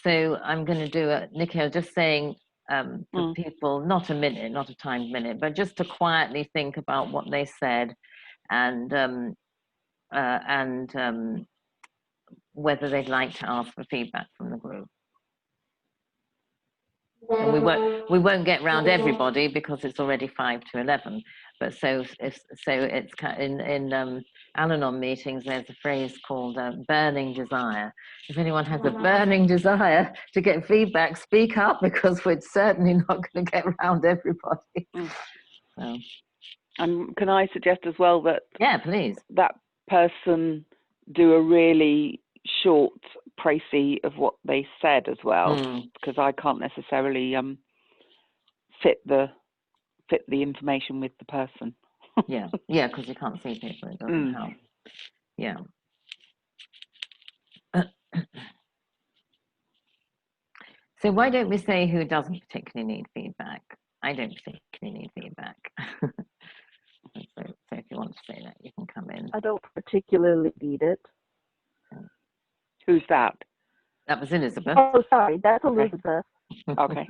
So I'm going to do it, Nikki, I was just saying, for people, not a minute, not a timed minute, but just to quietly think about what they said and whether they'd like to ask for feedback from the group. And we won't get round everybody because it's already 5 to 11. But so it's in Al-Anon meetings, there's a phrase called burning desire. If anyone has a burning desire to get feedback, speak up, because we're certainly not going to get round everybody. So. And can I suggest as well that please, that person do a really short précis of what they said as well, because I can't necessarily fit the information with the person. yeah, because you can't see people, it doesn't help. Yeah. So why don't we say who doesn't particularly need feedback? I don't particularly need feedback. So if you want to say that, you can come in. I don't particularly need it. Who's that? That was Elizabeth. Oh, sorry, that's Elizabeth. Okay.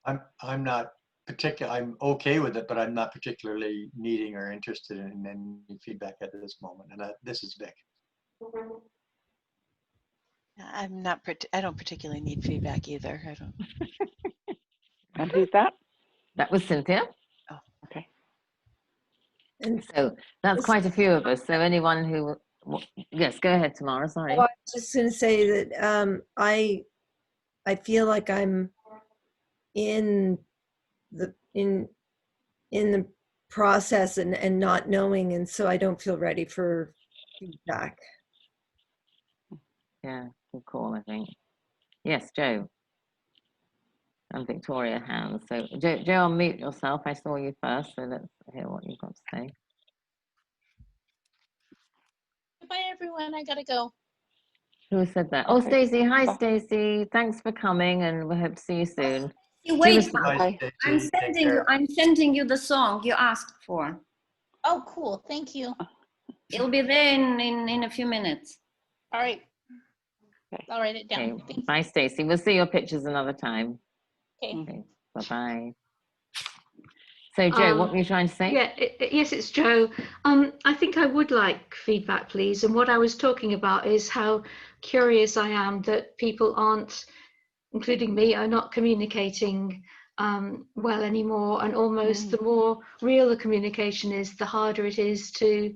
I'm not particular. I'm okay with it, but I'm not particularly needing or interested in any feedback at this moment. And this is Vic. I'm not. I don't particularly need feedback either. I don't. And who's that? That was Cynthia. Oh, okay. And so that's quite a few of us. So anyone who, yes, go ahead, Tamara. Sorry. Oh, I was just going to say that I feel like I'm in the process and not knowing, and so I don't feel ready for feedback. Yeah, good call, I think. Yes, Joe. And Victoria hands. So Joe, unmute yourself. I saw you first, so let's hear what you've got to say. If I everyone. I gotta go. Who said that? Oh, Okay. Stacey. Hi, Bye. Stacey. Thanks for coming, and we hope to see you soon. You Give wait. us Bye, Bye. Stacey. Take care. I'm sending you the song you asked for. Oh, cool. Thank you. It'll be there in a few minutes. All right. Okay. I'll write it Okay. down. Thank you. Bye, Stacey. We'll see your pictures another time. Okay. Okay. Bye-bye. So, Joe, what were you trying to say? Yeah, yes, it's Joe. I think I would like feedback, please. And what I was talking about is how curious I am that people aren't, including me, are not communicating well anymore. And almost the more real the communication is, the harder it is to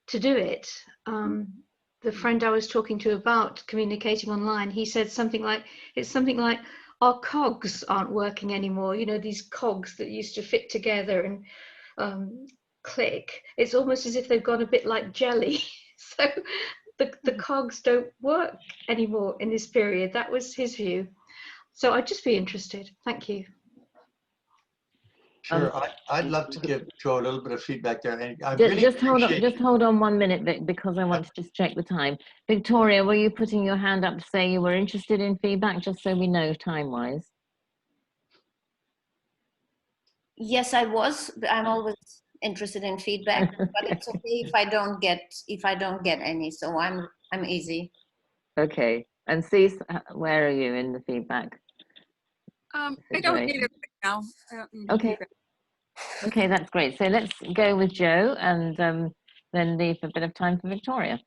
do it. The friend I was talking to about communicating online, he said something like, it's something like, our cogs aren't working anymore. You know, these cogs that used to fit together and click. It's almost as if they've gone a bit like jelly. So the cogs don't work anymore in this period. That was his view. So I'd just be interested. Thank you. Sure, I'd love to give Joe a little bit of feedback there. And I Just, really just hold on, appreciate just hold on 1 minute, Vic, because I want to just check the time. Victoria, were you putting your hand up to say you were interested in feedback, just so we know time-wise? Yes, I was. I'm always interested in feedback, but it's okay if I don't get any. So I'm easy. Okay. And Cease, where are you in the feedback? I don't need situation? it right now. I don't need Okay. feedback. Okay, that's great. So let's go with Joe and then leave a bit of time for Victoria.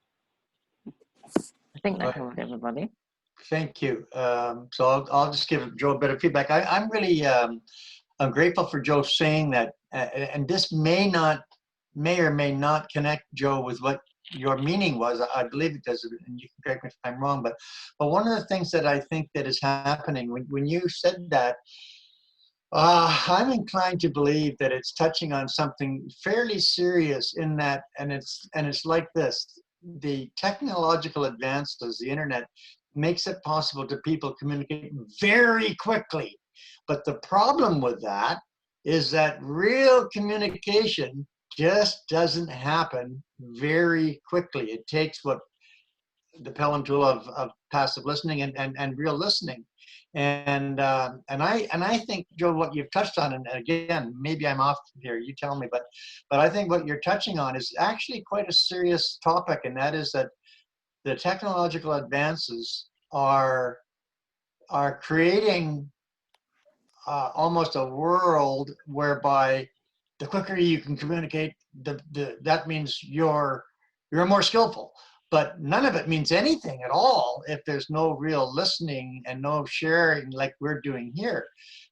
I think that Right. covered everybody. Thank you. So I'll just give Joe a bit of feedback. I'm really I'm grateful for Joe saying that, and this may or may not connect, Joe, with what your meaning was. I believe it does, and you can correct me if I'm wrong. But one of the things that I think that is happening when you said that, I'm inclined to believe that it's touching on something fairly serious in that, and it's like this: the technological advances, the internet, makes it possible to people communicate very quickly. But the problem with that is that real communication just doesn't happen very quickly. It takes what the Pellin tool of passive listening and real listening. And I think, Joe, what you've touched on, and again, maybe I'm off here, you tell me, but I think what you're touching on is actually quite a serious topic, and that is that the technological advances are creating almost a world whereby the quicker you can communicate, that means you're more skillful. But none of it means anything at all if there's no real listening and no sharing like we're doing here.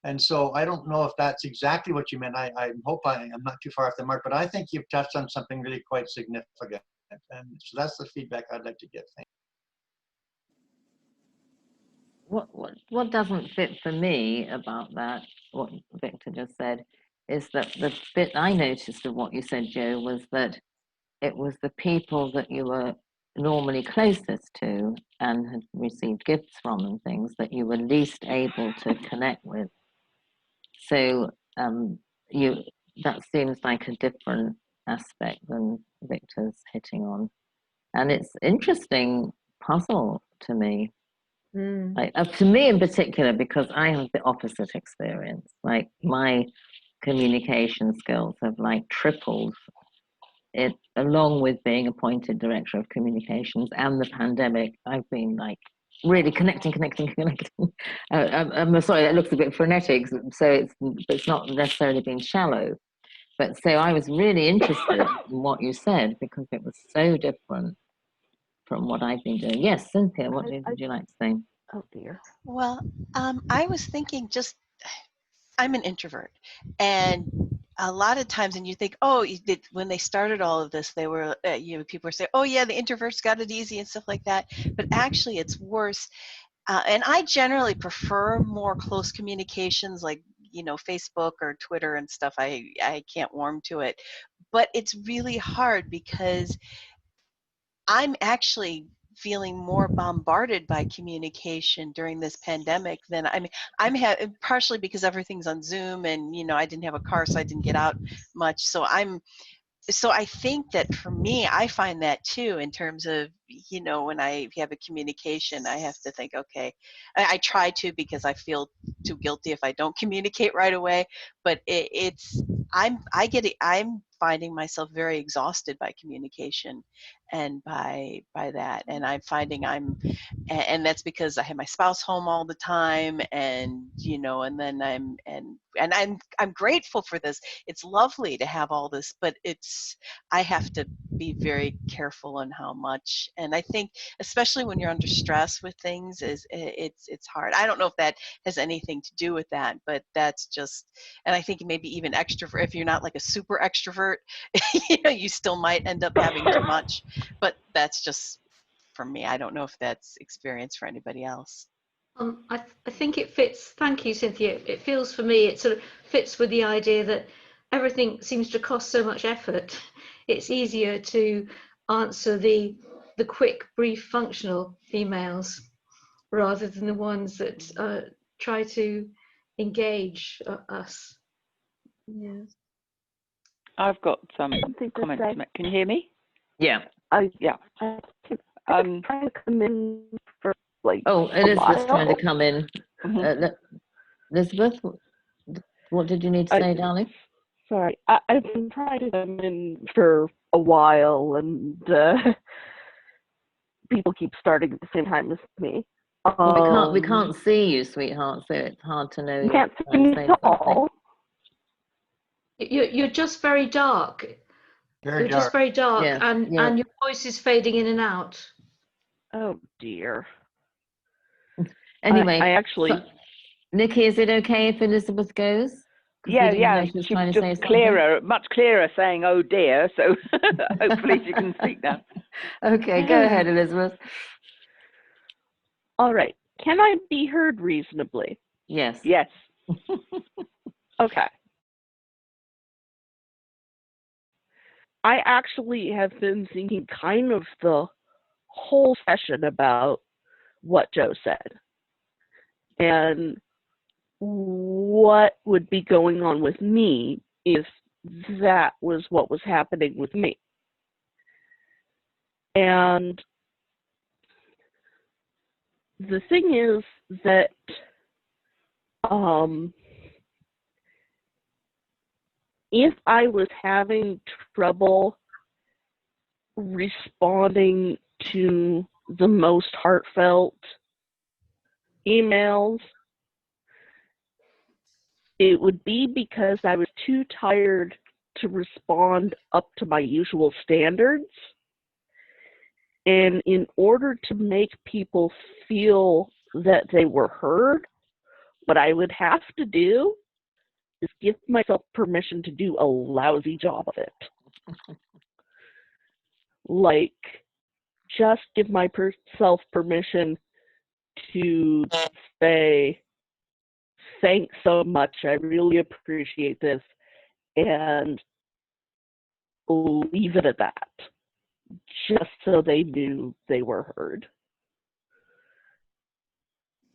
And so I don't know if that's exactly what you meant. I hope I'm not too far off the mark, but I think you've touched on something really quite significant. And so that's the feedback I'd like to give. Thank you. What doesn't fit for me about that, what Victor just said, is that the bit I noticed of what you said, Joe, was that it was the people that you were normally closest to and had received gifts from and things that you were least able to connect with. So that seems like a different aspect than Victor's hitting on. And it's interesting puzzle to me. Like, to me in particular, because I have the opposite experience. Like, my communication skills have like tripled it, along with being appointed director of communications and the pandemic. I've been like really connecting. I'm sorry, that looks a bit frenetic, so it's not necessarily been shallow. But so I was really interested in what you said because it was so different from what I've been doing. Yes, Cynthia, what would you like to say? Oh dear. Well, I was thinking I'm an introvert, and a lot of times, and you think, oh, when they started all of this, they were, people were saying, oh yeah, the introverts got it easy and stuff like that. But actually, it's worse. And I generally prefer more close communications, like Facebook or Twitter and stuff. I can't warm to it, but it's really hard because I'm actually feeling more bombarded by communication during this pandemic than I'm partially because everything's on Zoom, and I didn't have a car, so I didn't get out much. So I'm so I think that for me, I find that too, in terms of, when I have a communication, I have to think, okay, I try to, because I feel too guilty if I don't communicate right away. But I'm finding myself very exhausted by communication and by that. And I'm finding and that's because I have my spouse home all the time, and and then I'm grateful for this. It's lovely to have all this, but I have to be very careful on how much. And I think especially when you're under stress with things, it's hard. I don't know if that has anything to do with that, but that's just, and I think maybe even extrovert, if you're not like a super extrovert, you still might end up having too much. But that's just for me. I don't know if that's experience for anybody else. I think it fits. Thank you, Cynthia. It feels for me, it sort of fits with the idea that everything seems to cost so much effort. It's easier to answer the quick, brief, functional emails rather than the ones that try to engage us. Yeah. I've got some comments to make. Can you hear me? Yeah. Yeah. I'm trying to come in for like. Oh, Elizabeth's trying to while. come in. Elizabeth, what did you need to say, darling? Sorry, I've been trying to come in for a while, and people keep starting at the same time as me. Well, we can't see you, sweetheart, so it's hard to know. You can't see me at all. You're just very dark. You're just very dark, Yeah, and your voice is fading in and out. Oh dear. Anyway, I actually. Nikki, is it okay if Elizabeth goes? Yeah. She was just clearer, much clearer, saying "oh dear." So hopefully she can speak now. Okay, go ahead, Elizabeth. All right. Can I be heard reasonably? Yes. Yes. Okay. I actually have been thinking kind of the whole session about what Joe said and what would be going on with me if that was what was happening with me. And the thing is that if I was having trouble responding to the most heartfelt emails, it would be because I was too tired to respond up to my usual standards. And in order to make people feel that they were heard, what I would have to do is give myself permission to do a lousy job of it. Like, just give myself permission to say, thanks so much, I really appreciate this, and leave it at that, just so they knew they were heard.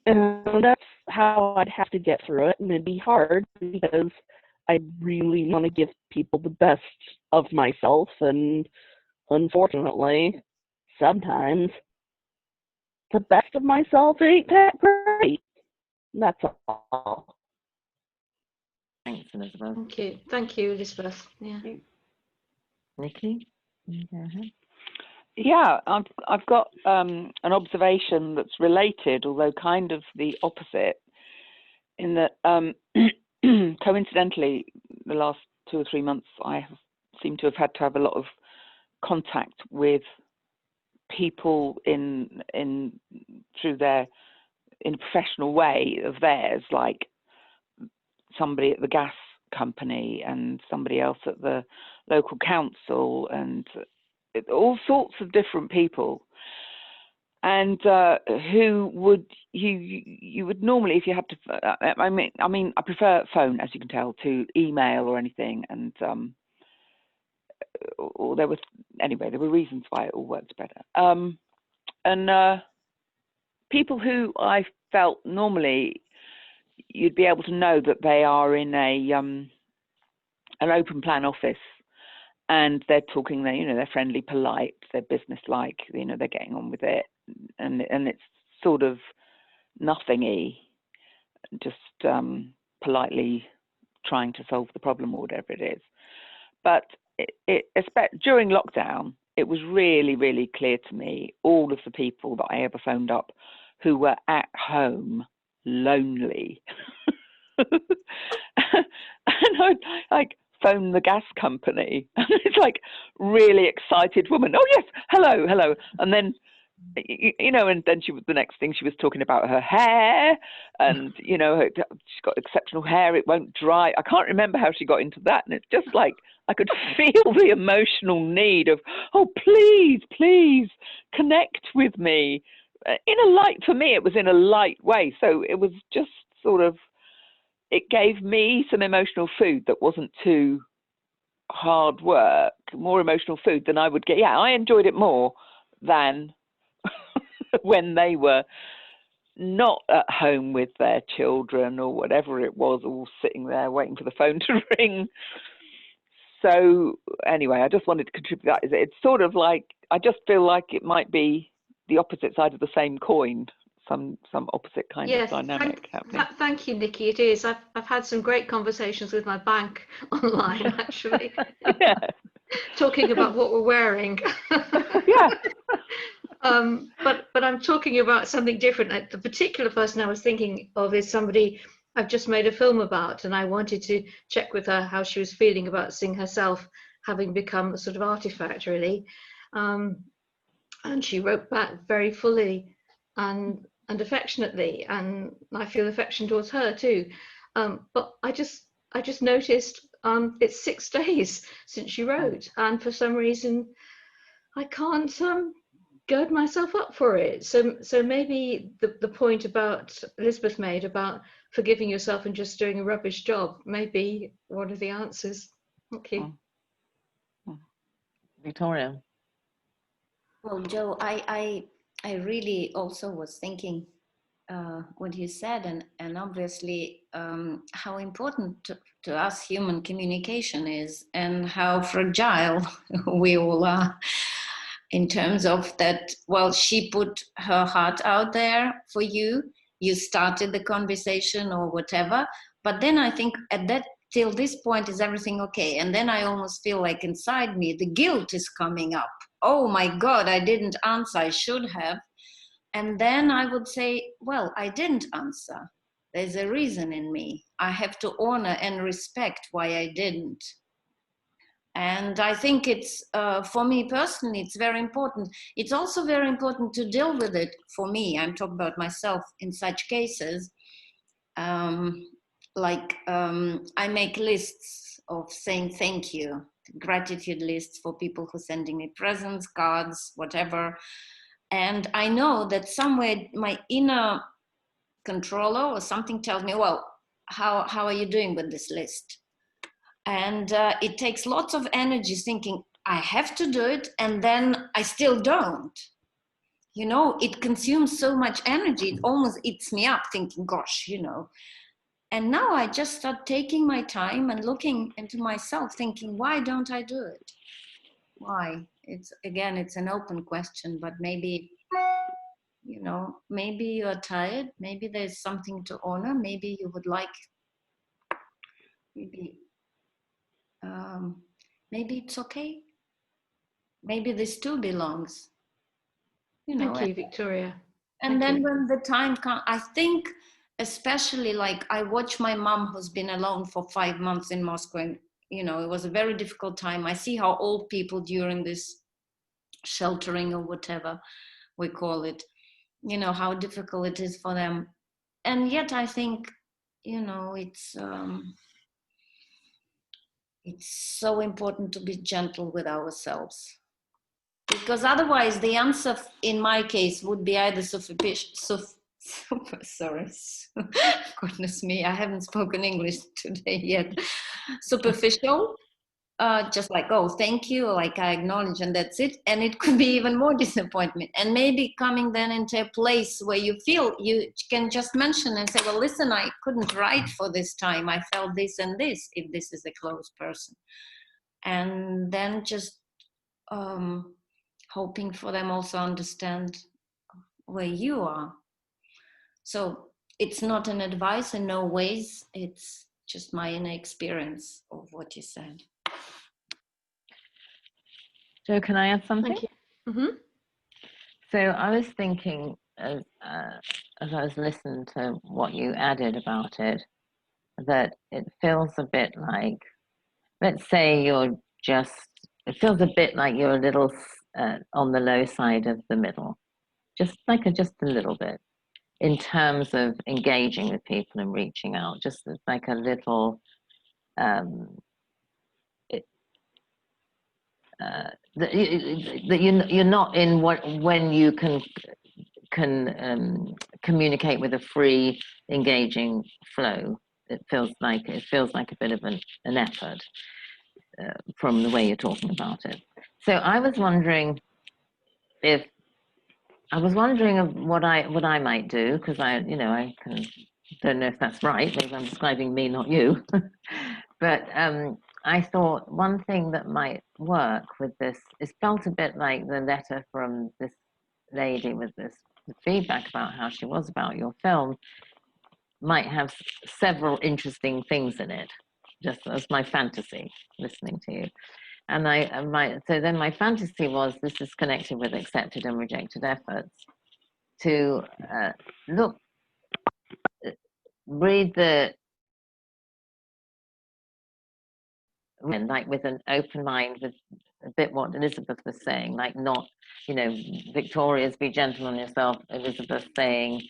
And that's how I'd have to get through it, and it'd be hard because I really want to give people the best of myself, and unfortunately, sometimes the best of myself ain't that great. That's all. Thanks, Elizabeth. Thank you, Elizabeth. Yeah. Nikki, go ahead. Yeah, I've got an observation that's related, although kind of the opposite, in that coincidentally, the last 2 or 3 months, I seem to have had a lot of contact with people in a professional way of theirs, like somebody at the gas company and somebody else at the local council, and all sorts of different people, and who would you would normally, if you had to, I mean I prefer phone, as you can tell, to email or anything, and or there were reasons why it all works better, and people who I felt normally you'd be able to know that they are in an open plan office, and they're talking, they're friendly, polite, they're businesslike, they're getting on with it, and it's sort of nothingy, just politely trying to solve the problem or whatever it is. But during lockdown, it was really, really clear to me, all of the people that I ever phoned up who were at home lonely. And I'd like phone the gas company, and it's like really excited woman. Oh yes, hello. And then, and then the next thing she was talking about her hair, and she's got exceptional hair. It won't dry. I can't remember how she got into that. And it's just like, I could feel the emotional need of, oh, please connect with me for me, it was in a light way. So it was just sort of, it gave me some emotional food that wasn't too hard work, more emotional food than I would get. Yeah, I enjoyed it more than when they were not at home with their children or whatever it was, all sitting there waiting for the phone to ring. So anyway, I just wanted to contribute that. It's sort of like, I just feel like it might be the opposite side of the same coin, some opposite kind of dynamic happening. Thank you, Nicky. It is. I've had some great conversations with my bank online, actually. Yeah. Talking about what we're wearing. Yeah. But I'm talking about something different. The particular person I was thinking of is somebody I've just made a film about, and I wanted to check with her how she was feeling about seeing herself having become a sort of artifact, really. And she wrote back very fully and affectionately, and I feel affection towards her too. But I just noticed it's 6 days since she wrote, and for some reason I can't gird myself up for it. So maybe the point about Elizabeth made about forgiving yourself and just doing a rubbish job may be one of the answers. Thank you. Victoria. Well, Joe, I really also was thinking what you said, and obviously how important to us human communication is, and how fragile we all are in terms of that. Well, she put her heart out there for you, you started the conversation or whatever, but then I think at that, till this point, is everything okay? And then I almost feel like inside me the guilt is coming up. Oh my God, I didn't answer, I should have. And then I would say, well, I didn't answer. There's a reason in me. I have to honor and respect why I didn't. And I think it's, for me personally, it's very important. It's also very important to deal with it for me. I'm talking about myself in such cases. I make lists of saying thank you, gratitude lists for people who are sending me presents, cards, whatever. And I know that somewhere my inner controller or something tells me, well, how are you doing with this list? And it takes lots of energy thinking, I have to do it, and then I still don't. It consumes so much energy, it almost eats me up thinking, gosh, And now I just start taking my time and looking into myself thinking, why don't I do it? Why? It's an open question, but maybe, maybe you're tired, maybe there's something to honor, maybe you would like, maybe it's okay. Maybe this too belongs. Thank you, Victoria. And then when the time comes, I think, especially like I watch my mom who's been alone for 5 months in Moscow, and it was a very difficult time. I see how old people during this sheltering or whatever we call it, how difficult it is for them. And yet I think, it's so important to be gentle with ourselves, because otherwise the answer in my case would be either sorry, goodness me, I haven't spoken English today yet. Superficial, just like, oh, thank you, like I acknowledge and that's it. And it could be even more disappointment, and maybe coming then into a place where you feel you can just mention and say, well, listen, I couldn't write for this time, I felt this and this, if this is a close person. and then just hoping for them also understand where you are. So it's not an advice in no ways, it's just my inner experience of what you said. Jo, can I add something? Thank you. Mm-hmm. So I was thinking as I was listening to what you added about it, that it feels a bit like, let's say it feels a bit like you're a little on the low side of the middle, just a little bit, in terms of engaging with people and reaching out, just like a little, that you're not in when you can communicate with a free, engaging flow. It feels like a bit of an effort from the way you're talking about it. So I was wondering of what I might do, because I don't know if that's right, because I'm describing me, not you. But I thought one thing that might work with this is felt a bit like the letter from this lady with this feedback about how she was about your film might have several interesting things in it, just as my fantasy listening to you. And so then my fantasy was, this is connected with accepted and rejected efforts, to read like with an open mind, with a bit what Elizabeth was saying, like not, Victoria's be gentle on yourself, Elizabeth saying,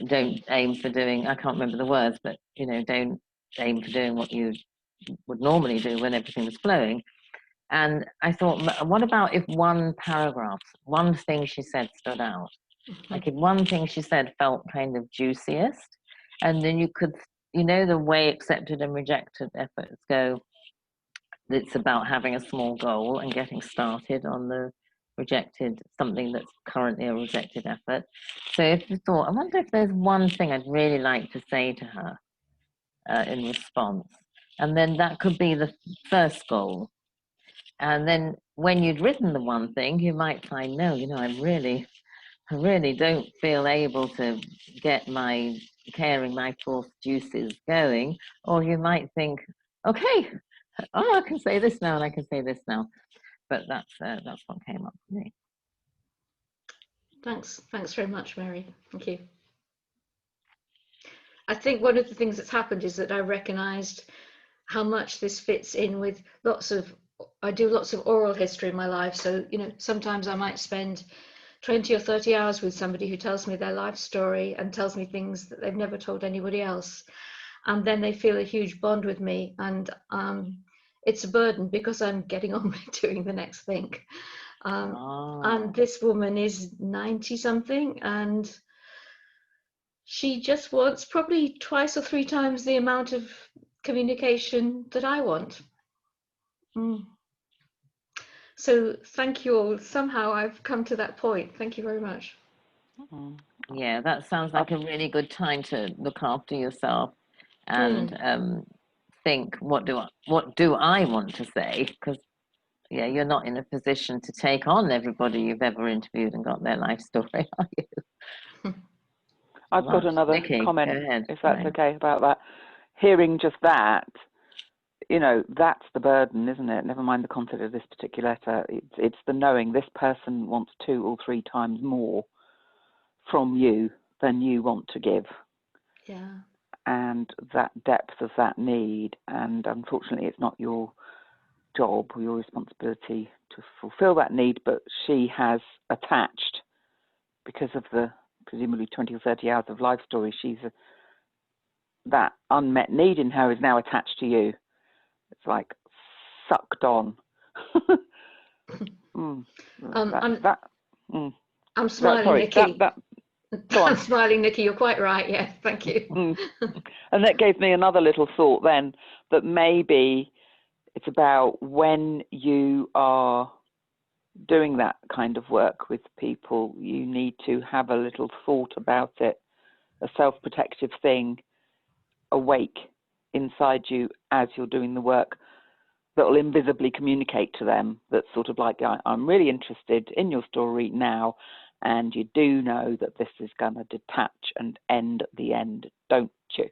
don't aim for doing, I can't remember the words, but, don't aim for doing what you would normally do when everything was flowing. And I thought, what about if one paragraph, one thing she said stood out? Like if one thing she said felt kind of juiciest, and then you could, the way accepted and rejected efforts go, it's about having a small goal and getting started on the something that's currently a rejected effort. So if you thought, I wonder if there's one thing I'd really like to say to her in response, and then that could be the first goal. And then when you'd written the one thing, you might find, no, I really don't feel able to get my forth juices going. Or you might think, okay, I can say this now and I can say this now. But that's what came up for me. Thanks very much, Mary. Thank you. I think one of the things that's happened is that I recognized how much this fits in with I do lots of oral history in my life. So, sometimes I might spend 20 or 30 hours with somebody who tells me their life story and tells me things that they've never told anybody else. And then they feel a huge bond with me. And it's a burden because I'm getting on with doing the next thing. And this woman is 90 something, and she just wants probably 2 or 3 times the amount of communication that I want. So thank you all. Somehow I've come to that point. Thank you very much. Yeah, that sounds like a really good time to look after yourself and think, what do I want to say? Because you're not in a position to take on everybody you've ever interviewed and got their life story, are you? I've got another Nicky, comment, if that's okay, about that. Hearing just that, that's the burden, isn't it? Never mind the content of this particular letter. It's the knowing this person wants 2 or 3 times more from you than you want to give. Yeah. And that depth of that need, and unfortunately it's not your job or your responsibility to fulfill that need, but she has attached, because of the presumably 20 or 30 hours of life story, that unmet need in her is now attached to you. It's like sucked on. I'm smiling, Nicky. I'm smiling, Nicky. You're quite right. Yeah, thank you. And that gave me another little thought then, that maybe it's about when you are doing that kind of work with people, you need to have a little thought about it, a self-protective thing awake inside you as you're doing the work, that'll invisibly communicate to them, that's sort of like, I'm really interested in your story now, and you do know that this is going to detach and end at the end, don't you?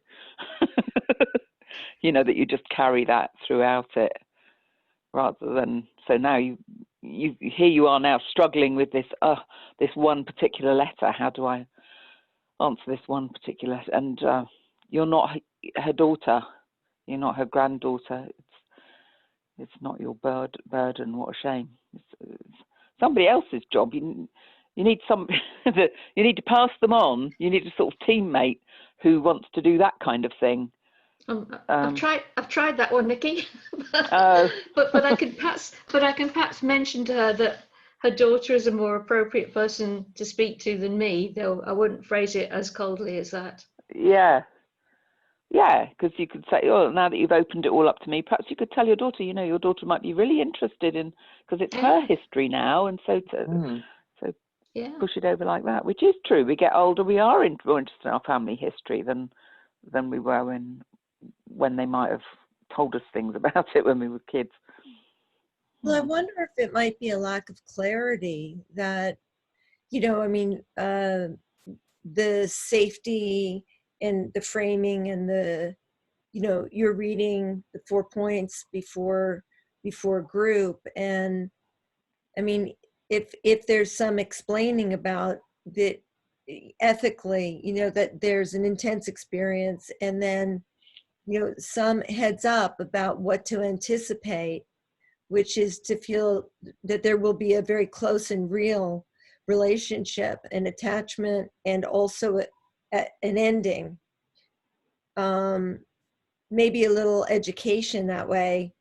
You know, that you just carry that throughout it, rather than, so now you here you are now struggling with this this one particular letter. How do I answer this one particular, and you're not her daughter, you're not her granddaughter, it's not your burden. What a shame. It's somebody else's job. You need you need to pass them on. You need a sort of teammate who wants to do that kind of thing. I've tried that one, Nicky. Oh. but I can perhaps mention to her that her daughter is a more appropriate person to speak to than me, though I wouldn't phrase it as coldly as that. Yeah, because you could say, oh, now that you've opened it all up to me, perhaps you could tell your daughter, you know, your daughter might be really interested in, because it's her history now, and so push it over like that, which is true. We get older, we are more interested in our family history than we were when they might have told us things about it when we were kids. Well, I wonder if it might be a lack of clarity that, you know, I mean, the safety and the framing and the, you know, you're reading the 4 points before group. And I mean, if there's some explaining about that ethically, you know, that there's an intense experience, and then, you know, some heads up about what to anticipate, which is to feel that there will be a very close and real relationship and attachment, and also an ending. Maybe a little education that way,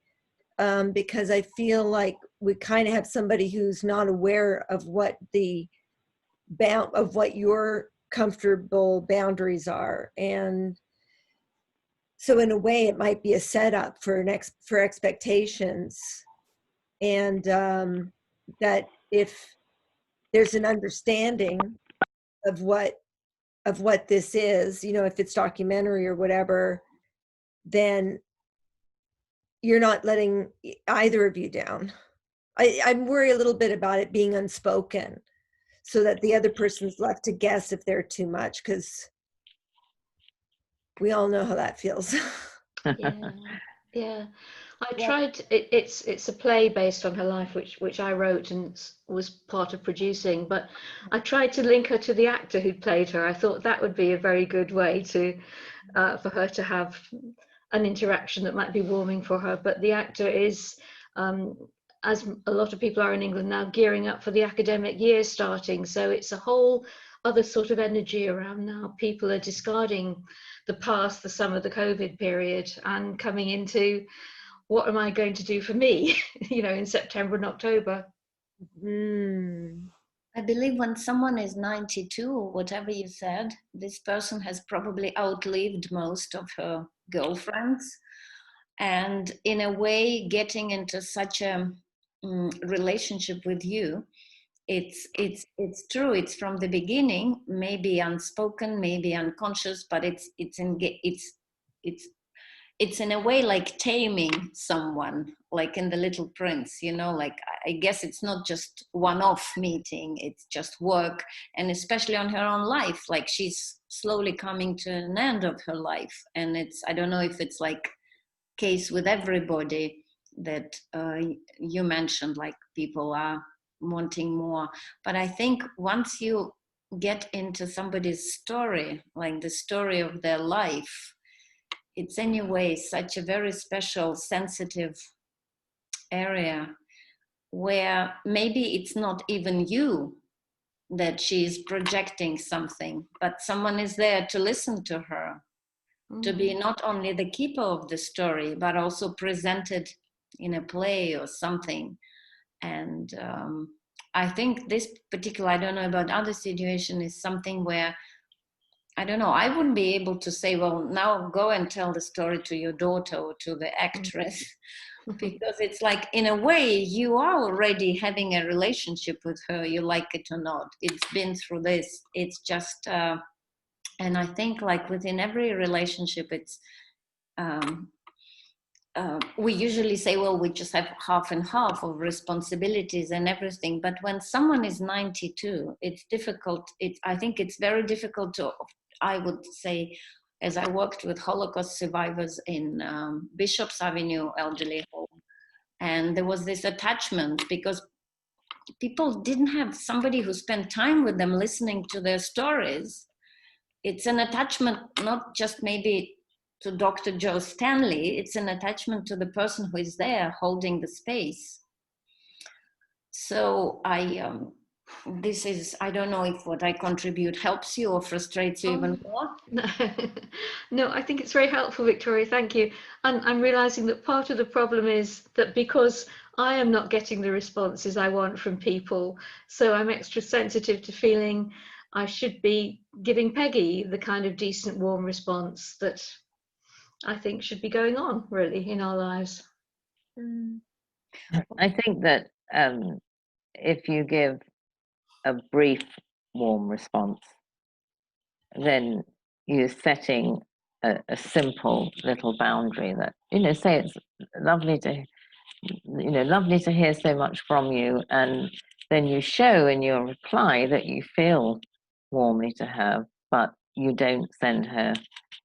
because I feel like we kind of have somebody who's not aware of what what your comfortable boundaries are, and so in a way it might be a setup for expectations, and that if there's an understanding of what this is, you know, if it's documentary or whatever, then you're not letting either of you down. I worry a little bit about it being unspoken, so that the other person's left to guess if they're too much, because we all know how that feels. Yeah. I tried. It's a play based on her life, which I wrote and was part of producing. But I tried to link her to the actor who played her. I thought that would be a very good way to for her to have an interaction that might be warming for her. But the actor is, as a lot of people are in England now, gearing up for the academic year starting. So it's a whole other sort of energy around now. People are discarding the past, the summer, the COVID period, and coming into, what am I going to do for me, you know, in September and October. I believe when someone is 92, or whatever you said, this person has probably outlived most of her girlfriends. And in a way, getting into such a relationship with you, it's true. It's from the beginning, maybe unspoken, maybe unconscious, but it's in a way like taming someone, like in The Little Prince, you know, like I guess it's not just one-off meeting, it's just work, and especially on her own life, like she's slowly coming to an end of her life. And I don't know if it's like case with everybody that you mentioned, like people are wanting more. But I think once you get into somebody's story, like the story of their life, it's anyway such a very special, sensitive area where maybe it's not even you that she's projecting something, but someone is there to listen to her, to be not only the keeper of the story, but also presented in a play or something. And I think this particular, I don't know about other situation, is something where, I don't know, I wouldn't be able to say, well, now go and tell the story to your daughter or to the actress, because it's like, in a way, you are already having a relationship with her, you like it or not. It's been through this. It's just, and I think like within every relationship, it's we usually say, well, we just have half and half of responsibilities and everything. But when someone is 92, it's difficult. I think it's very difficult to, I would say, as I worked with Holocaust survivors in Bishop's Avenue elderly home, and there was this attachment because people didn't have somebody who spent time with them listening to their stories. It's an attachment, not just maybe to Dr. Joe Stanley, it's an attachment to the person who is there holding the space. So I don't know if what I contribute helps you or frustrates you even more. No, no, I think it's very helpful, Victoria, thank you. And I'm realizing that part of the problem is that because I am not getting the responses I want from people, so I'm extra sensitive to feeling I should be giving Peggy the kind of decent, warm response that I think should be going on really in our lives. I think that if you give a brief, warm response, then you're setting a simple little boundary that, say it's lovely to, lovely to hear so much from you, and then you show in your reply that you feel warmly to her, but you don't send her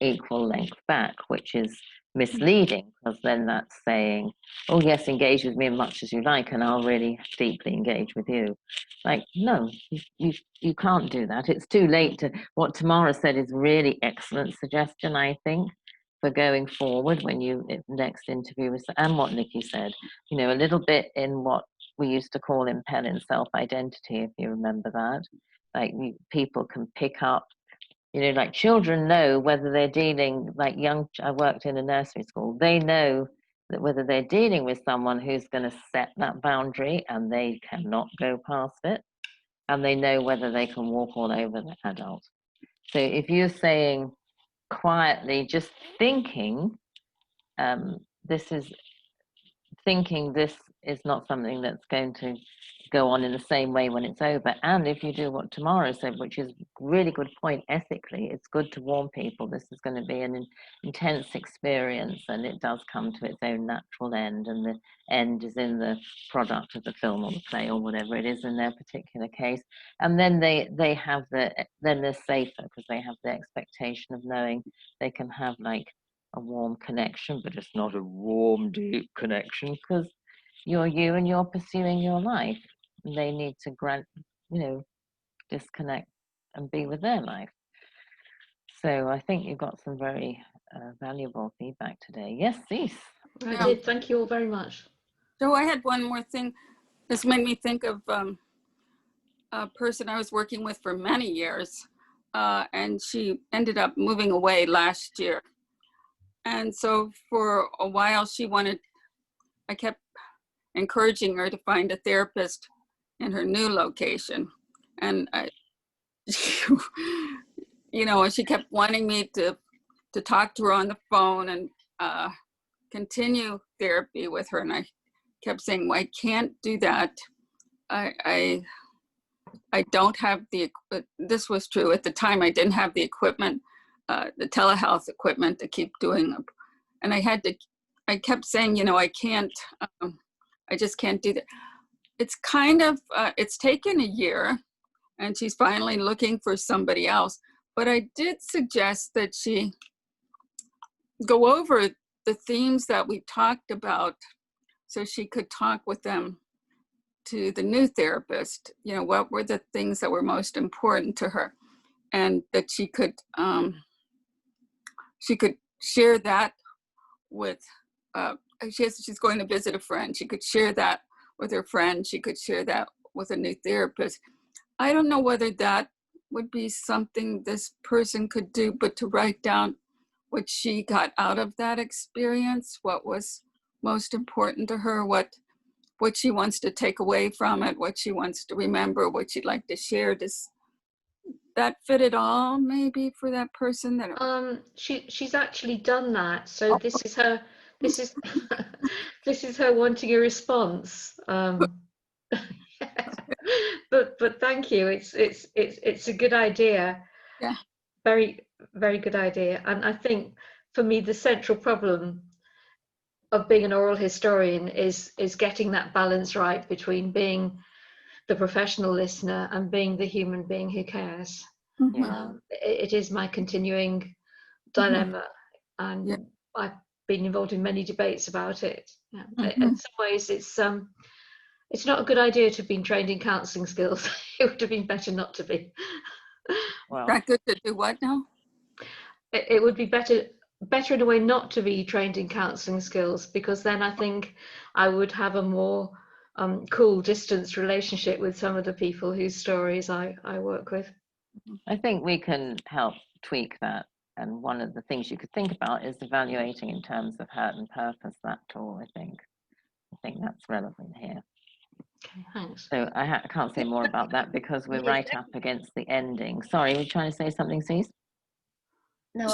equal length back, which is misleading, because then that's saying, oh yes, engage with me as much as you like and I'll really deeply engage with you. Like, no, you can't do that. It's too late. To what Tamara said is really excellent suggestion, I think, for going forward when you next interview with, and what Nicky said, a little bit in what we used to call in Pellin self-identity, if you remember that. Like, people can pick up, like children know whether they're dealing, like I worked in a nursery school, they know that whether they're dealing with someone who's going to set that boundary and they cannot go past it, and they know whether they can walk all over the adult. So if you're saying quietly, just thinking, this is not something that's going to go on in the same way when it's over. And if you do what Tamara said, which is a really good point ethically, it's good to warn people this is going to be an intense experience, and it does come to its own natural end, and the end is in the product of the film or the play or whatever it is in their particular case. And then then they're safer because they have the expectation of knowing they can have like a warm connection, but it's not a warm, deep connection because you're you and you're pursuing your life. They need to disconnect and be with their life. So I think you got some very valuable feedback today. Yes, Cease. I did. Thank you all very much. So I had one more thing. This made me think of a person I was working with for many years, and she ended up moving away last year. And so for a while I kept encouraging her to find a therapist in her new location. And she kept wanting me to talk to her on the phone and continue therapy with her. And I kept saying, well, I can't do that. I don't have this was true at the time. I didn't have the equipment, the telehealth equipment to keep doing. And I kept saying, I can't, I just can't do that. It's kind of, it's taken a year and she's finally looking for somebody else. But I did suggest that she go over the themes that we talked about so she could talk with them to the new therapist. What were the things that were most important to her, and that she could share that with, she's going to visit a friend. She could share that with her friend. She could share that with a new therapist. I don't know whether that would be something this person could do, but to write down what she got out of that experience, what was most important to her, what she wants to take away from it, what she wants to remember, what she'd like to share. Does that fit at all, maybe, for that person? She's actually done that. So this is her. This is this is her wanting a response. But thank you. It's a good idea. Yeah. Very, very good idea. And I think for me the central problem of being an oral historian is getting that balance right between being the professional listener and being the human being who cares. Yeah. It is my continuing dilemma, and Yeah. I've been involved in many debates about it. In some ways, it's not a good idea to have been trained in counselling skills. It would have been better not to be. Well, Not good to do what now? It would be better in a way not to be trained in counselling skills, because then I think I would have a more cool, distanced relationship with some of the people whose stories I work with. I think we can help tweak that. And one of the things you could think about is evaluating in terms of hurt and purpose that tool, I think. I think that's relevant here. Okay, thanks. So I can't say more about that because we're right up against the ending. Sorry, were you trying to say something, Cease? No,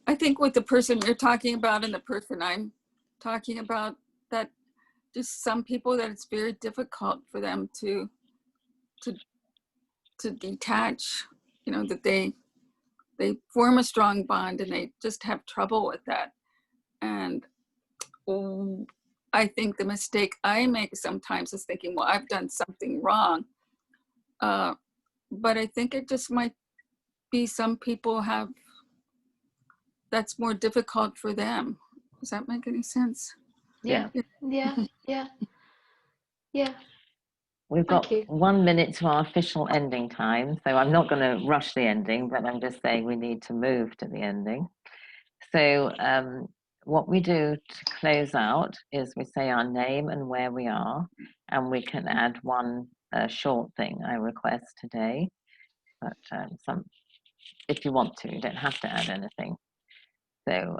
I think with the person you're talking about and the person I'm talking about, that just some people that it's very difficult for them to detach, that they form a strong bond and they just have trouble with that. And I think the mistake I make sometimes is thinking, well, I've done something wrong. But I think it just might be some people that's more difficult for them. Does that make any sense? Yeah. We've got 1 minute to our official ending time, so I'm not going to rush the ending, but I'm just saying we need to move to the ending. So what we do to close out is we say our name and where we are, and we can add one short thing I request today, but if you want to, you don't have to add anything. So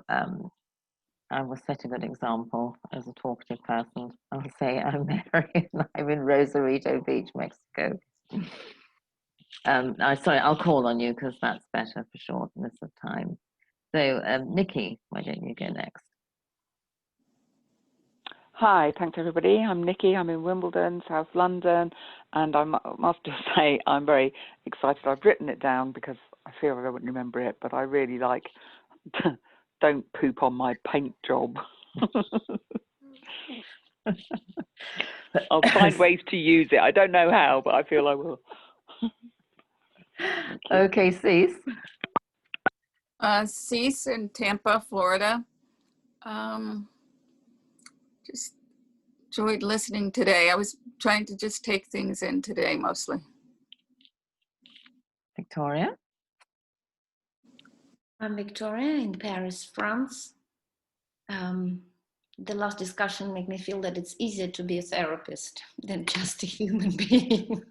I will set a good example as a talkative person. I'll say I'm Mary and I'm in Rosarito Beach, Mexico. Sorry, I'll call on you because that's better for shortness of time. So Nicky, why don't you go next? Hi, thanks everybody. I'm Nicky. I'm in Wimbledon, South London, and I must just say I'm very excited. I've written it down because I feel I wouldn't remember it, but I really like don't poop on my paint job. I'll find ways to use it. I don't know how, but I feel I will. Okay, Cease. Cease in Tampa, Florida. Just enjoyed listening today. I was trying to just take things in today mostly. Victoria. I'm Victoria in Paris, France. The last discussion made me feel that it's easier to be a therapist than just a human being.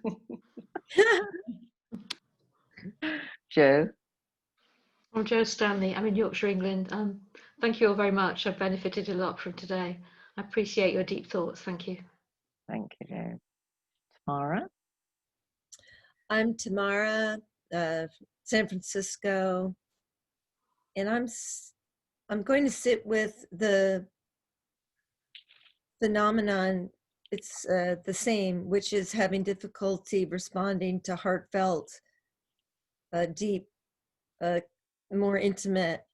Jo. I'm Jo Stanley. I'm in Yorkshire, England. Thank you all very much. I've benefited a lot from today. I appreciate your deep thoughts. Thank you. Thank you, Jo. Tamara. I'm Tamara, San Francisco, and I'm going to sit with the phenomenon. It's the same, which is having difficulty responding to heartfelt, deep, more intimate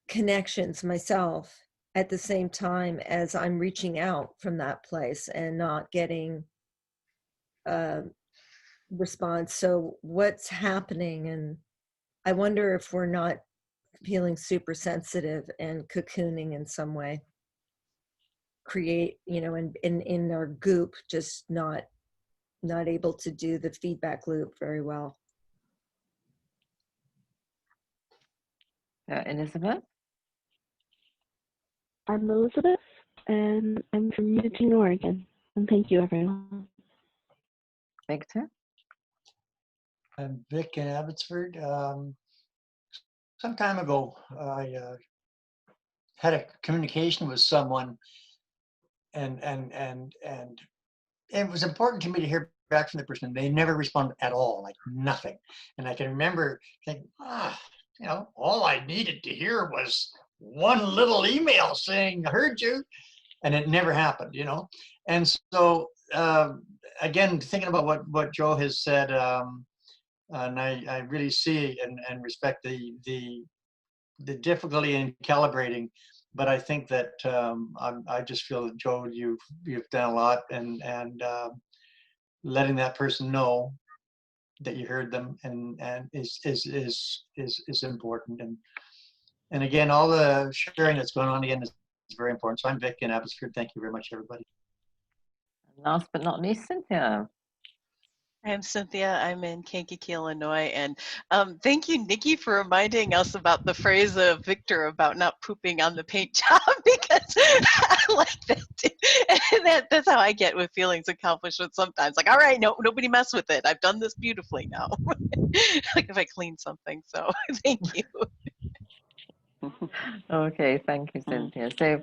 connections myself, at the same time as I'm reaching out from that place and not getting response. So what's happening? And I wonder if we're not feeling super sensitive and cocooning in some way, create, in our goop, just not able to do the feedback loop very well. Elizabeth. I'm Elizabeth, and I'm from Eugene, Oregon. And thank you, everyone. Victor. I'm Vic in Abbotsford. Some time ago, I had a communication with someone, and it was important to me to hear back from the person. They never responded at all, like nothing. And I can remember thinking, all I needed to hear was one little email saying, I heard you, and it never happened, And so, again, thinking about what Jo has said, And I really see and respect the difficulty in calibrating. But I think that I just feel that, Joe, you've done a lot, and letting that person know that you heard them and is important. And again, all the sharing that's going on again is very important. So I'm Vic in Abbotsford. Thank you very much, everybody. Last but not least, Cynthia. I'm Cynthia. I'm in Kankakee, Illinois. And thank you, Nikki, for reminding us about the phrase of Victor about not pooping on the paint job, because I like that too. And that's how I get with feelings accomplishment sometimes. Like, all right, no, nobody mess with it. I've done this beautifully now. Like if I clean something. So thank you. Okay, thank you, Cynthia. So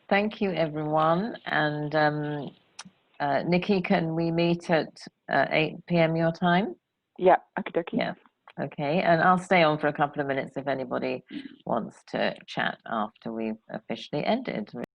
thank you, everyone. And Nikki, can we meet at 8 p.m. your time? Yeah, okay. Yeah, okay. And I'll stay on for a couple of minutes if anybody wants to chat after we've officially ended.